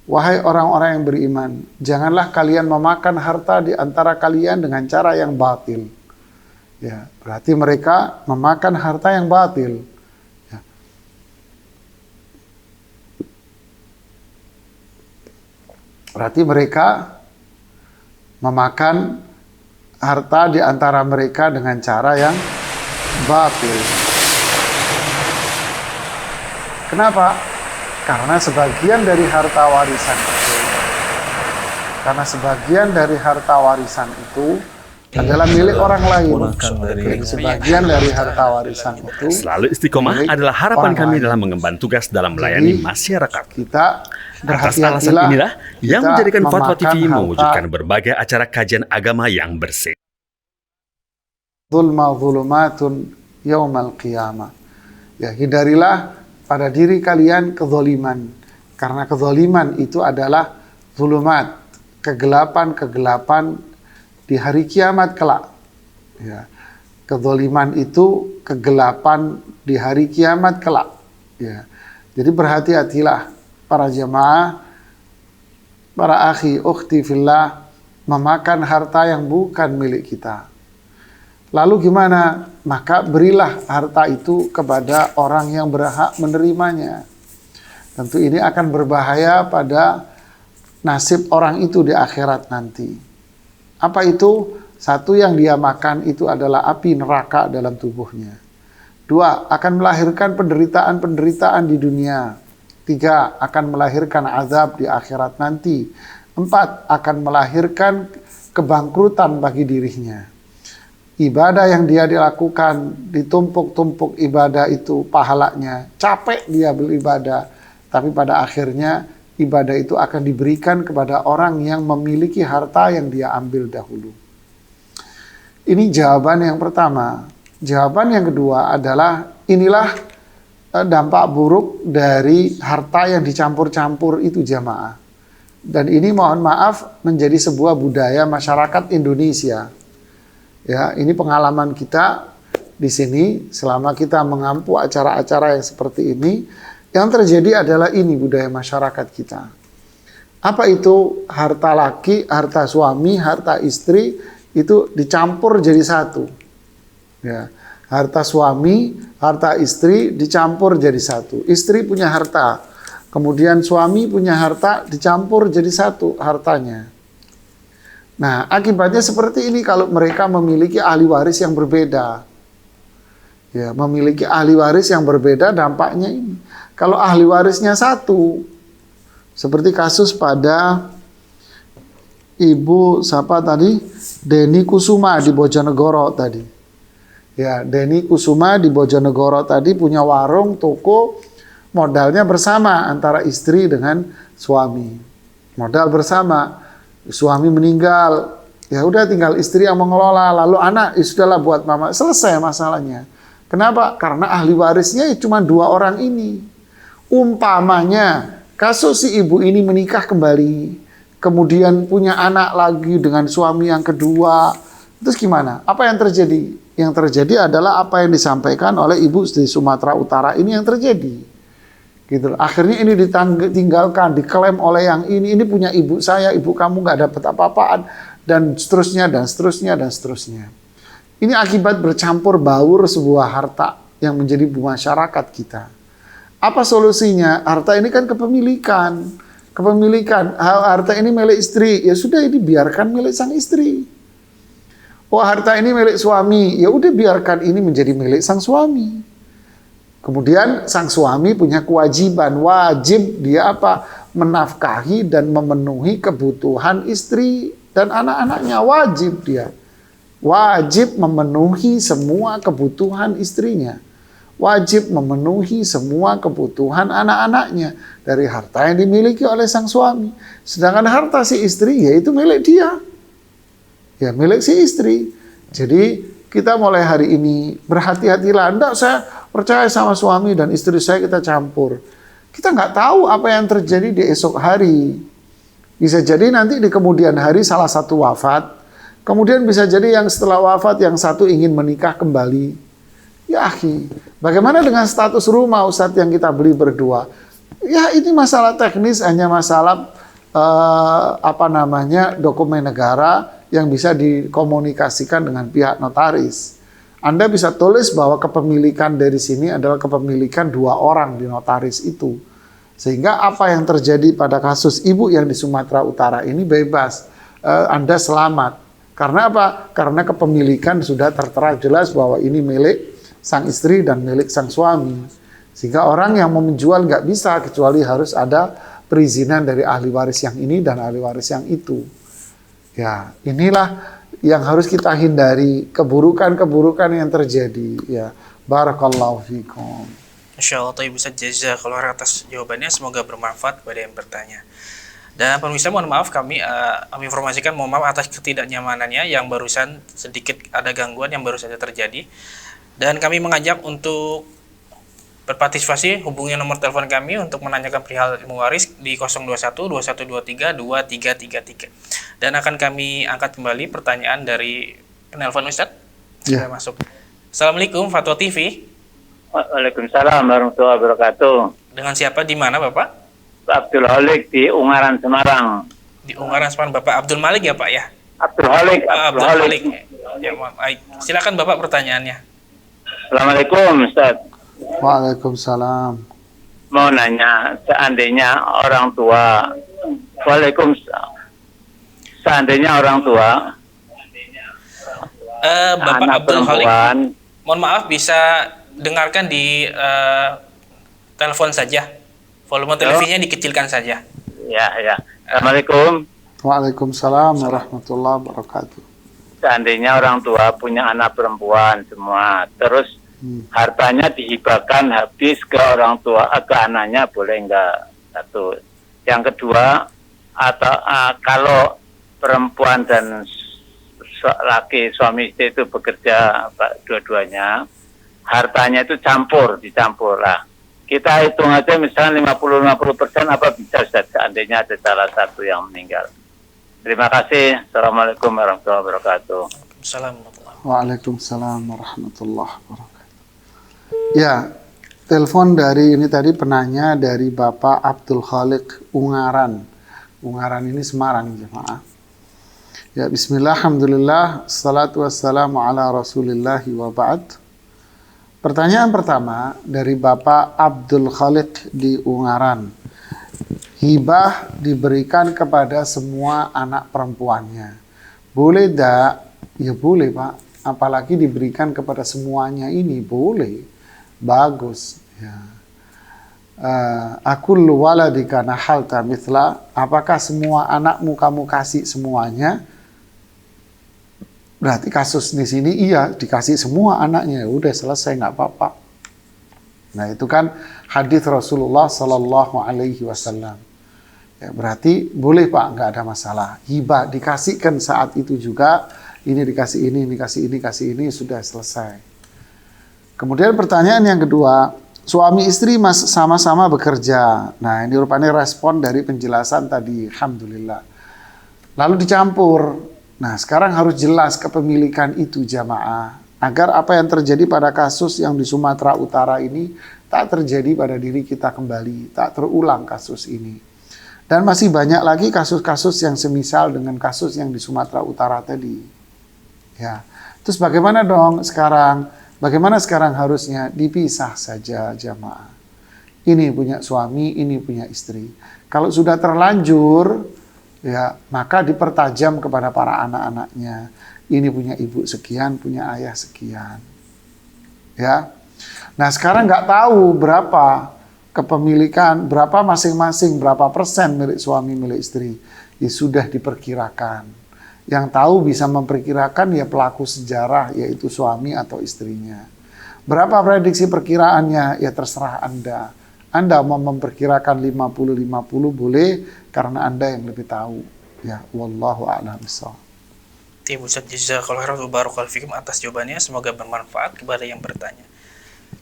Wahai orang-orang yang beriman, janganlah kalian memakan harta di antara kalian dengan cara yang batil. Ya, berarti mereka memakan harta yang batil. Ya. Berarti mereka memakan harta di antara mereka dengan cara yang batil. Kenapa? Karena sebagian dari harta warisan itu adalah milik orang lain. Jadi sebagian dari harta warisan itu selalu istiqomah adalah harapan kami dalam mengemban tugas dalam melayani masyarakat. Kita atas alasan inilah yang menjadikan Fatwa TV mewujudkan berbagai acara kajian agama yang bersih. Zulma zulumatun yaumal qiyamah. Ya, hindarilah pada diri kalian kezaliman, karena kezaliman itu adalah zulumat, kegelapan-kegelapan di hari kiamat kelak. Ya, kezaliman itu kegelapan di hari kiamat kelak. Ya, jadi berhati-hatilah para jemaah, para akhi, ukhti fillah, memakan harta yang bukan milik kita. Lalu gimana? Maka berilah harta itu kepada orang yang berhak menerimanya. Tentu ini akan berbahaya pada nasib orang itu di akhirat nanti. Apa itu? Satu, yang dia makan itu adalah api neraka dalam tubuhnya. Dua, akan melahirkan penderitaan-penderitaan di dunia. Tiga, akan melahirkan azab di akhirat nanti. Empat, akan melahirkan kebangkrutan bagi dirinya. Ibadah yang dia dilakukan, ditumpuk-tumpuk ibadah itu pahalanya, capek dia beribadah, tapi pada akhirnya ibadah itu akan diberikan kepada orang yang memiliki harta yang dia ambil dahulu. Ini jawaban yang pertama. Jawaban yang kedua adalah, inilah dampak buruk dari harta yang dicampur-campur itu, jamaah. Dan ini mohon maaf menjadi sebuah budaya masyarakat Indonesia. Ya, ini pengalaman kita di sini selama kita mengampu acara-acara yang seperti ini. Yang terjadi adalah ini budaya masyarakat kita. Apa itu? Harta laki, harta suami, harta istri itu dicampur jadi satu. Ya, harta suami, harta istri dicampur jadi satu. Istri punya harta, kemudian suami punya harta, dicampur jadi satu hartanya. Nah, akibatnya seperti ini kalau mereka memiliki ahli waris yang berbeda. Ya, memiliki ahli waris yang berbeda, dampaknya ini. Kalau ahli warisnya satu, seperti kasus pada Ibu siapa tadi? Deni Kusuma di Bojonegoro tadi. Ya, Deni Kusuma di Bojonegoro tadi punya warung, toko, modalnya bersama antara istri dengan suami. Modal bersama. Suami meninggal, ya udah tinggal istri yang mengelola, lalu anak, ya sudahlah buat mama, selesai masalahnya. Kenapa? Karena ahli warisnya cuma 2 orang ini. Umpamanya kasus si ibu ini menikah kembali, kemudian punya anak lagi dengan suami yang kedua, terus gimana? Apa yang terjadi? Yang terjadi adalah apa yang disampaikan oleh ibu di Sumatera Utara ini yang terjadi. Gitu. Akhirnya ini ditinggalkan, diklaim oleh yang ini punya ibu saya, ibu kamu nggak dapat apa-apaan, dan seterusnya, dan seterusnya, dan seterusnya. Ini akibat bercampur baur sebuah harta yang menjadi masyarakat kita. Apa solusinya? Harta ini kan kepemilikan. Harta ini milik istri, ya sudah ini biarkan milik sang istri. Oh, harta ini milik suami, ya udah biarkan ini menjadi milik sang suami. Kemudian sang suami punya kewajiban, wajib dia apa? Menafkahi dan memenuhi kebutuhan istri dan anak-anaknya, wajib dia. Wajib memenuhi semua kebutuhan istrinya. Wajib memenuhi semua kebutuhan anak-anaknya dari harta yang dimiliki oleh sang suami. Sedangkan harta si istri yaitu milik dia. Ya, milik si istri. Jadi kita mulai hari ini berhati-hatilah. Enggak, saya percaya sama suami dan istri saya kita campur. Kita nggak tahu apa yang terjadi di esok hari. Bisa jadi nanti di kemudian hari salah satu wafat. Kemudian bisa jadi yang setelah wafat yang satu ingin menikah kembali. Ya akhi, bagaimana dengan status rumah Ustadz yang kita beli berdua? Ya ini masalah teknis, hanya masalah dokumen negara yang bisa dikomunikasikan dengan pihak notaris. Anda bisa tulis bahwa kepemilikan dari sini adalah kepemilikan 2 orang di notaris itu. Sehingga apa yang terjadi pada kasus ibu yang di Sumatera Utara ini bebas. Anda selamat. Karena apa? Karena kepemilikan sudah tertera jelas bahwa ini milik sang istri dan milik sang suami. Sehingga orang yang mau menjual nggak bisa kecuali harus ada perizinan dari ahli waris yang ini dan ahli waris yang itu. Ya, inilah yang harus kita hindari, keburukan-keburukan yang terjadi. Ya, barakallahu fikum. Insyaallah Taib Ustaz, jazakallahu atas jawabannya, semoga bermanfaat pada yang bertanya. Dan pemirsa mohon maaf kami informasikan, mohon maaf atas ketidaknyamanannya yang barusan sedikit ada gangguan yang baru saja terjadi. Dan kami mengajak untuk berpartisipasi, hubungi nomor telepon kami untuk menanyakan perihal ilmu waris di 021 2123 2333. Dan akan kami angkat kembali pertanyaan dari penelpon Ustadz. Sudah masuk. Assalamualaikum Fatwa TV. Waalaikumsalam warahmatullahi wabarakatuh. Dengan siapa, di mana Bapak? Abdul Halik di Ungaran Semarang. Di Ungaran Semarang, Bapak Abdul Malik ya Pak ya? Abdul Halik. Abdul Halik. Ya, baik. Silakan Bapak pertanyaannya. Assalamualaikum Ustaz. Waalaikumsalam. Mau nanya, seandainya orang tua, Waalaikumsalam. Seandainya orang tua, Bapak anak Abdul Khalik, perempuan, mohon maaf bisa dengarkan di telepon saja. Volume televisinya dikecilkan saja. ya. Assalamualaikum. Waalaikumsalam warahmatullahi wabarakatuh. Seandainya orang tua punya anak perempuan semua, terus hartanya dihibahkan habis ke orang tua, ke anaknya, boleh enggak? Satu. Yang kedua, atau kalau perempuan dan laki suami istri itu bekerja dua-duanya, hartanya itu dicampur lah. Kita hitung aja misalnya 50-50%, apa bisa Ustaz, seandainya ada salah satu yang meninggal. Terima kasih. Assalamualaikum warahmatullahi wabarakatuh. Assalamualaikum. Waalaikumsalam warahmatullahi wabarakatuh. Ya, telepon dari ini tadi penanya dari Bapak Abdul Khalik Ungaran. Ungaran ini Semarang, jemaah. Ya, bismillah, alhamdulillah, salatu wassalamu ala rasulillahi wa ba'd. Pertanyaan pertama dari Bapak Abdul Khalik di Ungaran. Hibah diberikan kepada semua anak perempuannya. Boleh tak? Ya boleh, Pak. Apalagi diberikan kepada semuanya ini, boleh. Bagus. Ya. Akullu waladika nahalta mithla. Apakah semua anakmu kamu kasih semuanya? Berarti kasus di sini iya, dikasih semua anaknya. Udah selesai, nggak apa-apa. Nah, itu kan hadis Rasulullah Sallallahu Alaihi Wasallam. Ya, berarti boleh Pak, nggak ada masalah. Hibah dikasihkan saat itu juga. Ini dikasih ini kasih ini, sudah selesai. Kemudian pertanyaan yang kedua, suami istri sama-sama bekerja. Nah, ini rupanya respon dari penjelasan tadi, alhamdulillah. Lalu dicampur. Nah, sekarang harus jelas kepemilikan itu jamaah, agar apa yang terjadi pada kasus yang di Sumatera Utara ini tak terjadi pada diri kita kembali, tak terulang kasus ini. Dan masih banyak lagi kasus-kasus yang semisal dengan kasus yang di Sumatera Utara tadi. Ya. Terus bagaimana dong sekarang? Bagaimana sekarang harusnya? Dipisah saja jamaah. Ini punya suami, ini punya istri. Kalau sudah terlanjur, ya maka dipertajam kepada para anak-anaknya. Ini punya ibu sekian, punya ayah sekian. Ya. Nah sekarang nggak tahu berapa kepemilikan, berapa masing-masing, berapa persen milik suami, milik istri. Ya sudah diperkirakan. Yang tahu bisa memperkirakan ya pelaku sejarah, yaitu suami atau istrinya. Berapa prediksi perkiraannya? Ya terserah Anda. Anda mau memperkirakan 50-50 boleh, karena Anda yang lebih tahu. Ya, wallahu a'lam bishawab. Tim Ustaz jazakallahu khairan wa barakallahu fikum atas jawabannya, semoga bermanfaat kepada yang bertanya.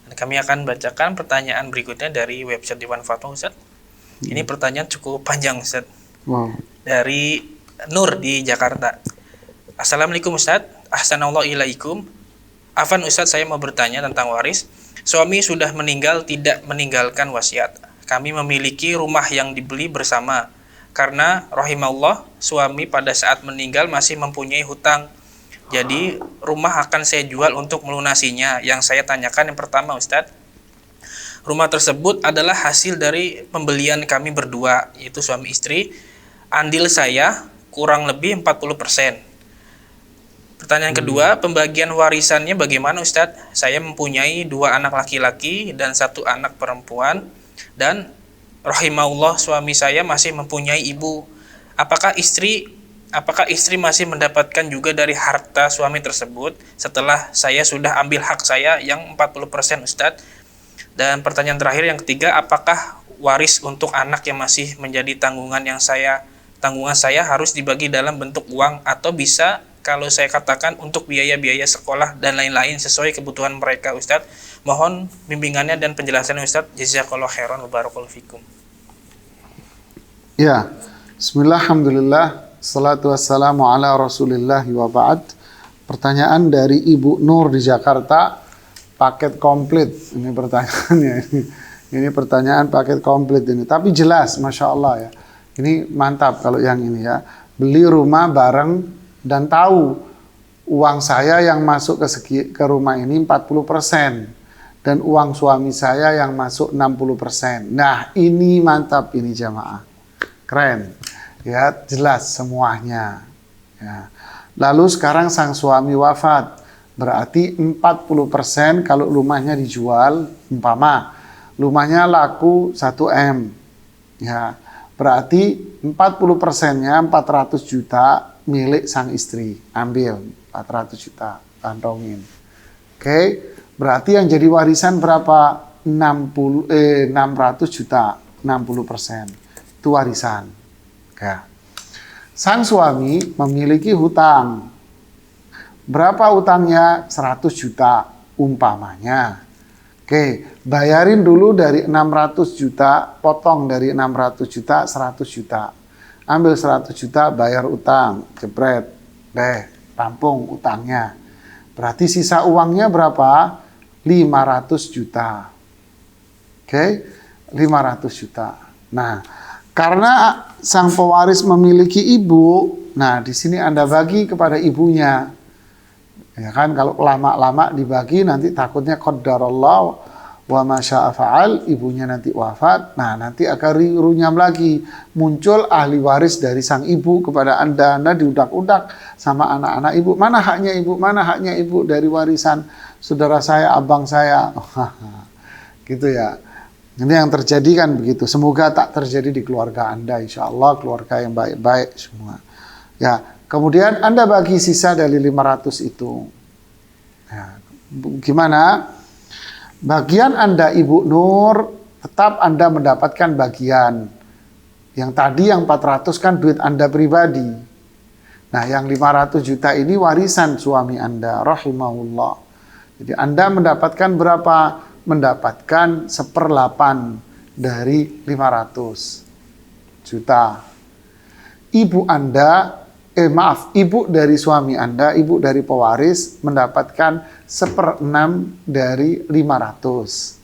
Dan kami akan bacakan pertanyaan berikutnya dari website Dewan Fatwa Ustaz. Ini pertanyaan cukup panjang Ustaz. Wow. Dari Nur di Jakarta. Assalamualaikum Ustaz. Ahsanallahu ilaikum. Afan Ustaz, saya mau bertanya tentang waris. Suami sudah meninggal tidak meninggalkan wasiat. Kami memiliki rumah yang dibeli bersama. Karena rahimahullah, suami pada saat meninggal masih mempunyai hutang. Jadi rumah akan saya jual untuk melunasinya. Yang saya tanyakan yang pertama Ustaz, rumah tersebut adalah hasil dari pembelian kami berdua, yaitu suami istri. Andil saya kurang lebih 40%. Pertanyaan kedua, pembagian warisannya bagaimana Ustadz? Saya mempunyai 2 anak laki-laki dan 1 anak perempuan, dan rahimahullah suami saya masih mempunyai ibu. Apakah istri masih mendapatkan juga dari harta suami tersebut setelah saya sudah ambil hak saya yang 40% Ustadz? Dan pertanyaan terakhir yang ketiga, apakah waris untuk anak yang masih menjadi tanggungan saya harus dibagi dalam bentuk uang, atau bisa kalau saya katakan untuk biaya-biaya sekolah dan lain-lain sesuai kebutuhan mereka Ustadz? Mohon bimbingannya dan penjelasannya Ustadz. Jazakallahu khairan wa barakallahu fikum. Ya, bismillah, alhamdulillah, salatu wassalamu ala rasulillah wa ba'd. Pertanyaan dari Ibu Nur di Jakarta, paket komplit. Ini pertanyaannya. Ini pertanyaan paket komplit ini. Tapi jelas, Masya Allah ya. Ini mantap kalau yang ini ya. Beli rumah bareng dan tahu uang saya yang masuk ke rumah ini 40%, dan uang suami saya yang masuk 60%. Nah, ini mantap ini jamaah. Keren. Ya, jelas semuanya. Ya. Lalu sekarang sang suami wafat. Berarti 40% kalau rumahnya dijual, umpama rumahnya laku 1 M. Ya, berarti 40%-nya 400 juta milik sang istri. Ambil 400 juta, kantongin. Oke, berarti yang jadi warisan berapa? 600 juta, 60%. Itu warisan. Ya. Sang suami memiliki hutang. Berapa utangnya? 100 juta umpamanya. Oke, bayarin dulu dari 600 juta, potong dari 600 juta 100 juta. Ambil 100 juta, bayar utang, jebret. Tampung utangnya. Berarti sisa uangnya berapa? 500 juta. Oke, 500 juta. Nah, karena sang pewaris memiliki ibu, nah di sini Anda bagi kepada ibunya. Ya kan, kalau lama-lama dibagi nanti takutnya qadarallah wa ma syaa fa'al, ibunya nanti wafat. Nah, nanti akan runyam lagi, muncul ahli waris dari sang ibu kepada Anda. Anda diudak-udak sama anak-anak ibu, mana haknya ibu, mana haknya ibu dari warisan saudara saya, abang saya. Gitu ya. Ini yang terjadi kan begitu. Semoga tak terjadi di keluarga Anda, insya Allah keluarga yang baik-baik semua. Ya, kemudian Anda bagi sisa dari 500 itu. Ya, gimana? Bagian Anda Ibu Nur, tetap Anda mendapatkan bagian. Yang tadi yang 400 kan duit Anda pribadi. Nah, yang 500 juta ini warisan suami Anda, rahimahullah. Jadi Anda mendapatkan berapa? Mendapatkan 1/8 dari 500 juta. Ibu Anda, ibu dari suami Anda, ibu dari pewaris mendapatkan 1/6 dari 500.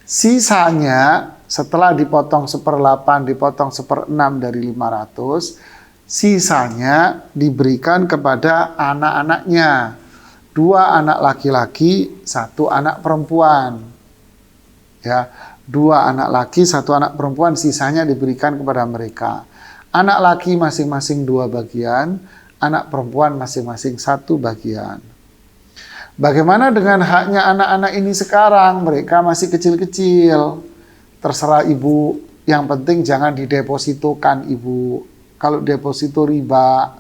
Sisanya setelah dipotong 1/8, dipotong 1/6 dari 500, sisanya diberikan kepada anak-anaknya. 2 anak laki-laki, 1 anak perempuan. Ya, 2 anak laki, 1 anak perempuan, sisanya diberikan kepada mereka. Anak laki masing-masing 2 bagian, anak perempuan masing-masing 1 bagian. Bagaimana dengan haknya anak-anak ini sekarang? Mereka masih kecil-kecil. Terserah ibu, yang penting jangan didepositokan ibu. Kalau deposito riba.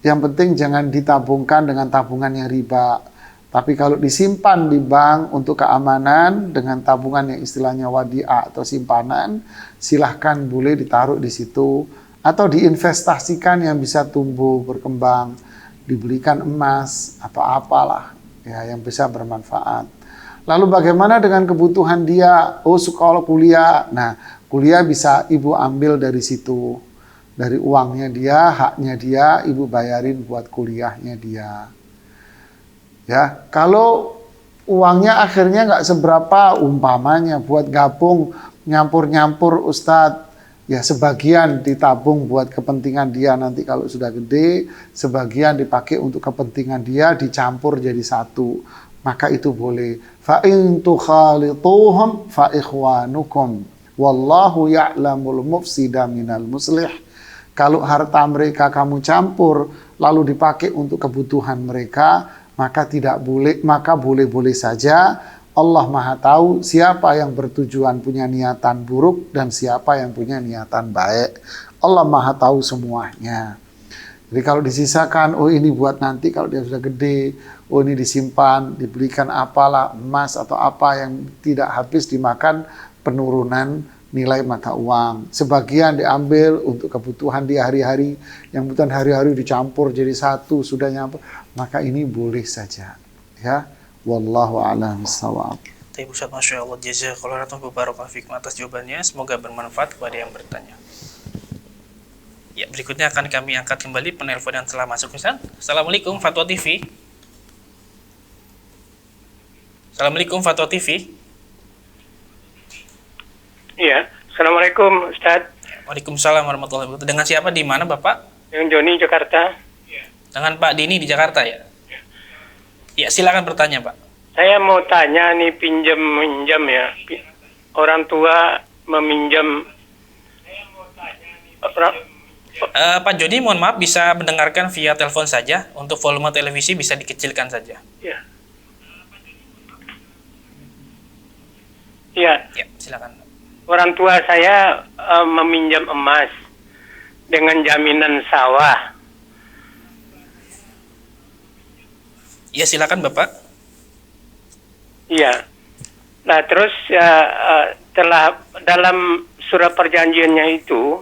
Yang penting jangan ditabungkan dengan tabungan yang riba. Tapi kalau disimpan di bank untuk keamanan dengan tabungan yang istilahnya wadi'ah atau simpanan, silahkan boleh ditaruh di situ. Atau diinvestasikan yang bisa tumbuh, berkembang. Dibelikan emas, apa-apalah ya, yang bisa bermanfaat. Lalu bagaimana dengan kebutuhan dia? Oh, sekolah kuliah. Nah, kuliah bisa ibu ambil dari situ. Dari uangnya dia, haknya dia, ibu bayarin buat kuliahnya dia. Ya, kalau uangnya akhirnya nggak seberapa, umpamanya buat gabung, nyampur-nyampur Ustadz, ya sebagian ditabung buat kepentingan dia nanti kalau sudah gede, sebagian dipakai untuk kepentingan dia, dicampur jadi satu. Maka itu boleh. Fa in tukhalituhum fa ikhwanukum. Wallahu ya'lamul mufsida minal muslih. Kalau harta mereka kamu campur lalu dipakai untuk kebutuhan mereka, maka tidak boleh, maka boleh-boleh saja. Allah Maha tahu siapa yang bertujuan punya niatan buruk dan siapa yang punya niatan baik. Allah Maha tahu semuanya. Jadi kalau disisakan, oh ini buat nanti kalau dia sudah gede, oh ini disimpan, dibelikan apalah, emas atau apa yang tidak habis dimakan, penurunan nilai mata uang. Sebagian diambil untuk kebutuhan di hari-hari, yang bukan hari-hari dicampur jadi satu, sudah nyampur. Maka ini boleh saja. Ya, wallahu a'lam bishawab. Baik Ustaz, Masya Allah, jazakallahu khairan fikum atas jawabannya. Semoga bermanfaat kepada yang bertanya. Ya, berikutnya akan kami angkat kembali penelpon yang telah masuk, Ustaz. Assalamualaikum Fatwa TV. Assalamualaikum Fatwa TV. Iya, Assalamualaikum Ustaz. Waalaikumsalam warahmatullahi wabarakatuh. Dengan siapa, di mana Bapak? Yang Joni, Jakarta. Dengan Pak Dini di Jakarta ya? Ya, silakan bertanya, Pak. Saya mau tanya nih, pinjam-minjam ya. Orang tua meminjam. Pak Joni, mohon maaf, bisa mendengarkan via telepon saja. Untuk volume televisi bisa dikecilkan saja. Ya. Ya. Ya, silakan. Orang tua saya meminjam emas dengan jaminan sawah. Ya, silakan Bapak. Iya. Nah, terus telah dalam surat perjanjiannya itu,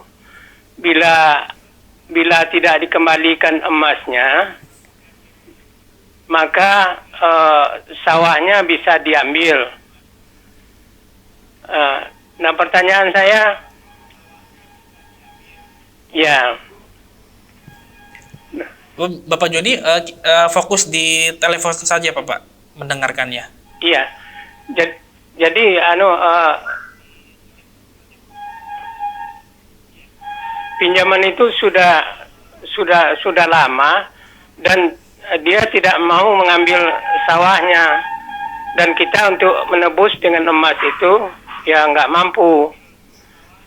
bila tidak dikembalikan emasnya, maka sawahnya bisa diambil. Nah, pertanyaan saya, ya. Bapak Joni, fokus di telepon saja, Bapak, mendengarkannya. Iya. Jadi pinjaman itu sudah lama dan dia tidak mau mengambil sawahnya, dan kita untuk menebus dengan emas itu ya nggak mampu.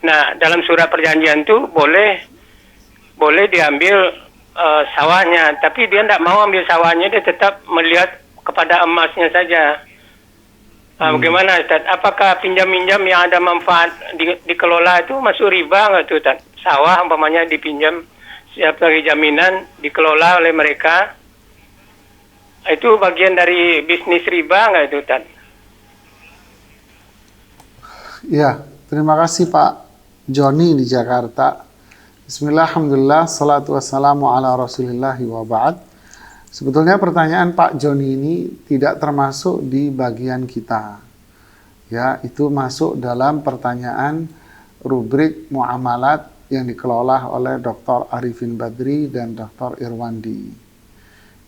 Nah, dalam surat perjanjian itu boleh diambil sawahnya, tapi dia tidak mau ambil sawahnya, dia tetap melihat kepada emasnya saja. Bagaimana, Ustaz? Apakah pinjam-minjam yang ada manfaat dikelola itu masuk riba nggak tuh, Ustaz? Sawah umpamanya dipinjam siap sebagai jaminan dikelola oleh mereka, itu bagian dari bisnis riba nggak itu, Ustaz? Ya, terima kasih Pak Joni di Jakarta. Bismillah, alhamdulillah, salatu wassalamu ala rasulillahi wa ba'd. Sebetulnya pertanyaan Pak Joni ini tidak termasuk di bagian kita. Ya, itu masuk dalam pertanyaan rubrik muamalat yang dikelola oleh Dr. Arifin Badri dan Dr. Irwandi.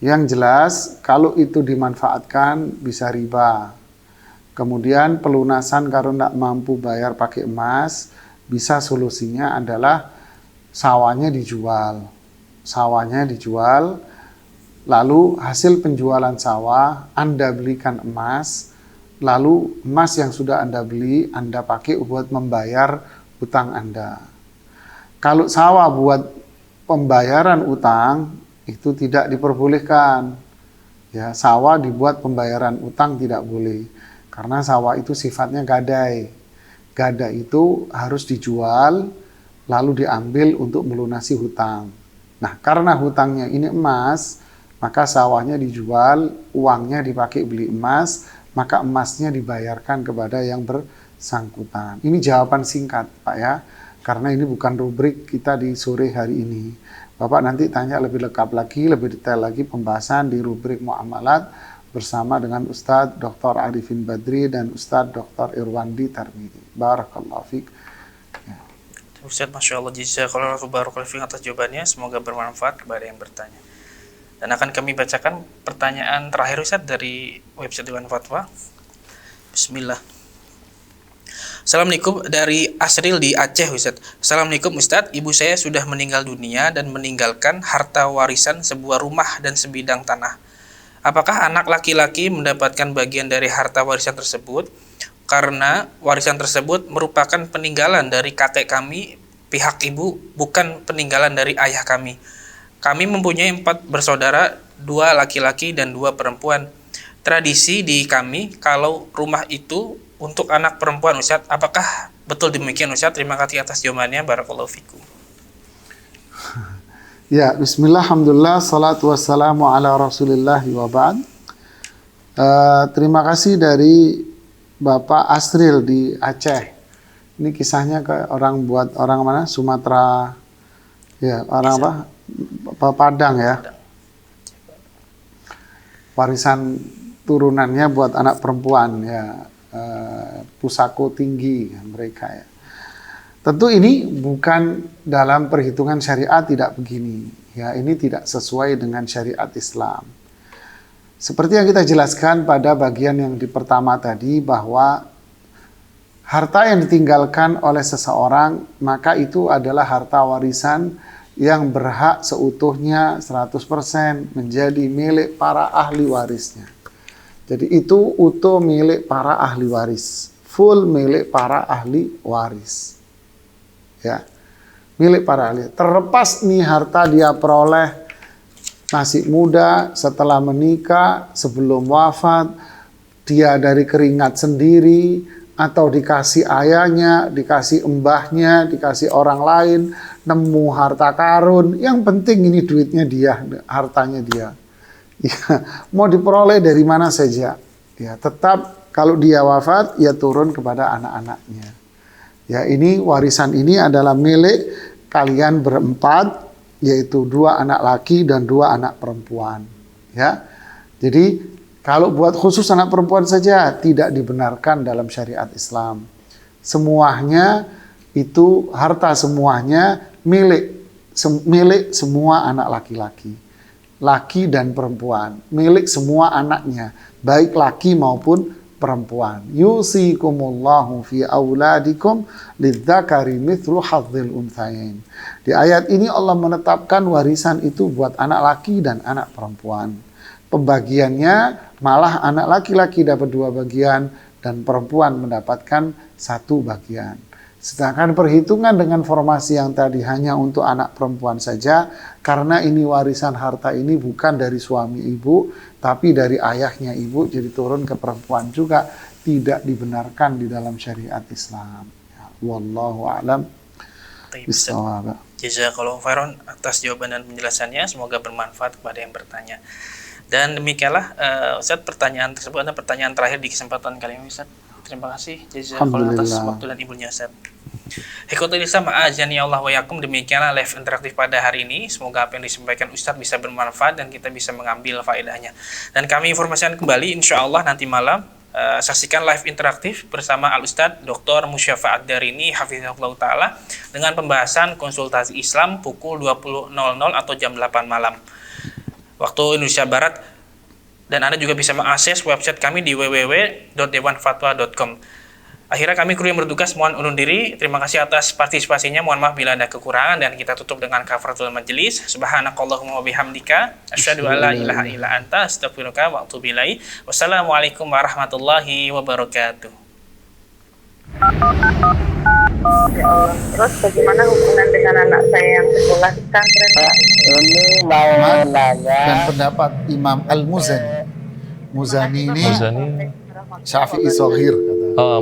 Yang jelas, kalau itu dimanfaatkan bisa riba. Kemudian pelunasan kalau tidak mampu bayar pakai emas, bisa solusinya adalah sawahnya dijual. Sawahnya dijual, lalu hasil penjualan sawah Anda belikan emas, lalu emas yang sudah Anda beli Anda pakai buat membayar utang Anda. Kalau sawah buat pembayaran utang itu tidak diperbolehkan. Ya, sawah dibuat pembayaran utang tidak boleh. Karena sawah itu sifatnya gadai. Gadai itu harus dijual lalu diambil untuk melunasi hutang. Nah, karena hutangnya ini emas, maka sawahnya dijual, uangnya dipakai beli emas, maka emasnya dibayarkan kepada yang bersangkutan. Ini jawaban singkat, Pak ya, karena ini bukan rubrik kita di sore hari ini. Bapak nanti tanya lebih lengkap lagi, lebih detail lagi pembahasan di rubrik muamalat bersama dengan Ustadz Dr. Arifin Badri dan Ustadz Dr. Irwandi Tarmidi. Barakallahu fiik. Ya. Ustaz, Masya Allah, jazakallahu khairan atas jawabannya. Semoga bermanfaat kepada yang bertanya. Dan akan kami bacakan pertanyaan terakhir, Ustaz, dari website Dewan Fatwa. Bismillah. Assalamualaikum, dari Asril di Aceh, Ustaz. Assalamualaikum Ustaz, ibu saya sudah meninggal dunia dan meninggalkan harta warisan sebuah rumah dan sebidang tanah. Apakah anak laki-laki mendapatkan bagian dari harta warisan tersebut? Karena warisan tersebut merupakan peninggalan dari kakek kami, pihak ibu, bukan peninggalan dari ayah kami. Kami mempunyai 4 bersaudara, 2 laki-laki dan 2 perempuan. Tradisi di kami, kalau rumah itu untuk anak perempuan, Ustaz. Apakah betul demikian, Ustaz? Terima kasih atas jawabannya. Barakallahu fikum. Ya, bismillah, alhamdulillah, salatu wassalamu ala rasulillahi wa ba'd. Terima kasih dari Bapak Asril di Aceh. Ini kisahnya ke orang mana? Sumatera. Ya, orang apa? Padang ya. Warisan turunannya buat anak perempuan ya. Pusako tinggi mereka ya. Tentu ini bukan dalam perhitungan syariat, tidak begini. Ya, ini tidak sesuai dengan syariat Islam. Seperti yang kita jelaskan pada bagian yang di pertama tadi, bahwa harta yang ditinggalkan oleh seseorang, maka itu adalah harta warisan yang berhak seutuhnya 100% menjadi milik para ahli warisnya. Jadi itu utuh milik para ahli waris, full milik para ahli waris. Ya. Milik para ahli. Terlepas nih harta dia peroleh masih muda, setelah menikah, sebelum wafat, dia dari keringat sendiri, atau dikasih ayahnya, dikasih mbahnya, dikasih orang lain, nemu harta karun, yang penting ini duitnya dia, hartanya dia. Ya, mau diperoleh dari mana saja, ya tetap kalau dia wafat, ya turun kepada anak-anaknya. Ya, ini warisan ini adalah milik kalian berempat, yaitu 2 anak laki dan 2 anak perempuan. Ya, jadi kalau buat khusus anak perempuan saja tidak dibenarkan dalam syariat Islam. Semuanya itu harta semuanya milik semua anak laki-laki. Laki dan perempuan, milik semua anaknya, baik laki maupun perempuan. Yusikumullahu fi auladikum lidzakari mithlu hadzil unthayain. Di ayat ini Allah menetapkan warisan itu buat anak laki dan anak perempuan. Pembagiannya malah anak laki-laki dapat 2 bagian dan perempuan mendapatkan 1 bagian. Sedangkan perhitungan dengan formasi yang tadi hanya untuk anak perempuan saja, karena ini warisan harta ini bukan dari suami ibu, tapi dari ayahnya ibu, jadi turun ke perempuan juga, tidak dibenarkan di dalam syariat Islam. Ya, wallahu a'lam bishawab. Jazakallahu khairan atas jawaban dan penjelasannya, semoga bermanfaat kepada yang bertanya. Dan demikianlah Ustaz, pertanyaan tersebut adalah pertanyaan terakhir di kesempatan kali ini, Ustaz. Terima kasih jazakallahu atas waktu dan ilmunya, Ustaz. Hikmatul Islam a'azani Allah wa yakum, demikianlah live interaktif pada hari ini. Semoga apa yang disampaikan Ustaz bisa bermanfaat dan kita bisa mengambil faedahnya. Dan kami informasikan kembali insyaallah nanti malam saksikan live interaktif bersama Al-Ustaz Dr. Musyafa Ad-Darini hafizahullah taala dengan pembahasan konsultasi Islam pukul 20.00 atau jam 8 malam waktu Indonesia Barat. Dan Anda juga bisa mengakses website kami di www.dewanfatwa.com. Akhirnya kami kru yang bertugas mohon undur diri. Terima kasih atas partisipasinya. Mohon maaf bila ada kekurangan, dan kita tutup dengan kafaratul majelis. Subhanakallahumma wa bihamdika asyhadu an la ilaha illa anta astaghfiruka wa atubu ilaik. Wassalamualaikum warahmatullahi wabarakatuh. Ya Allah. Terus bagaimana hubungan dengan anak saya yang sekolah di pesantren? Ini mau nanya. Dan pendapat Imam Al-Muzani. Muzani ini Syafi'i Shaghir kata. Oh,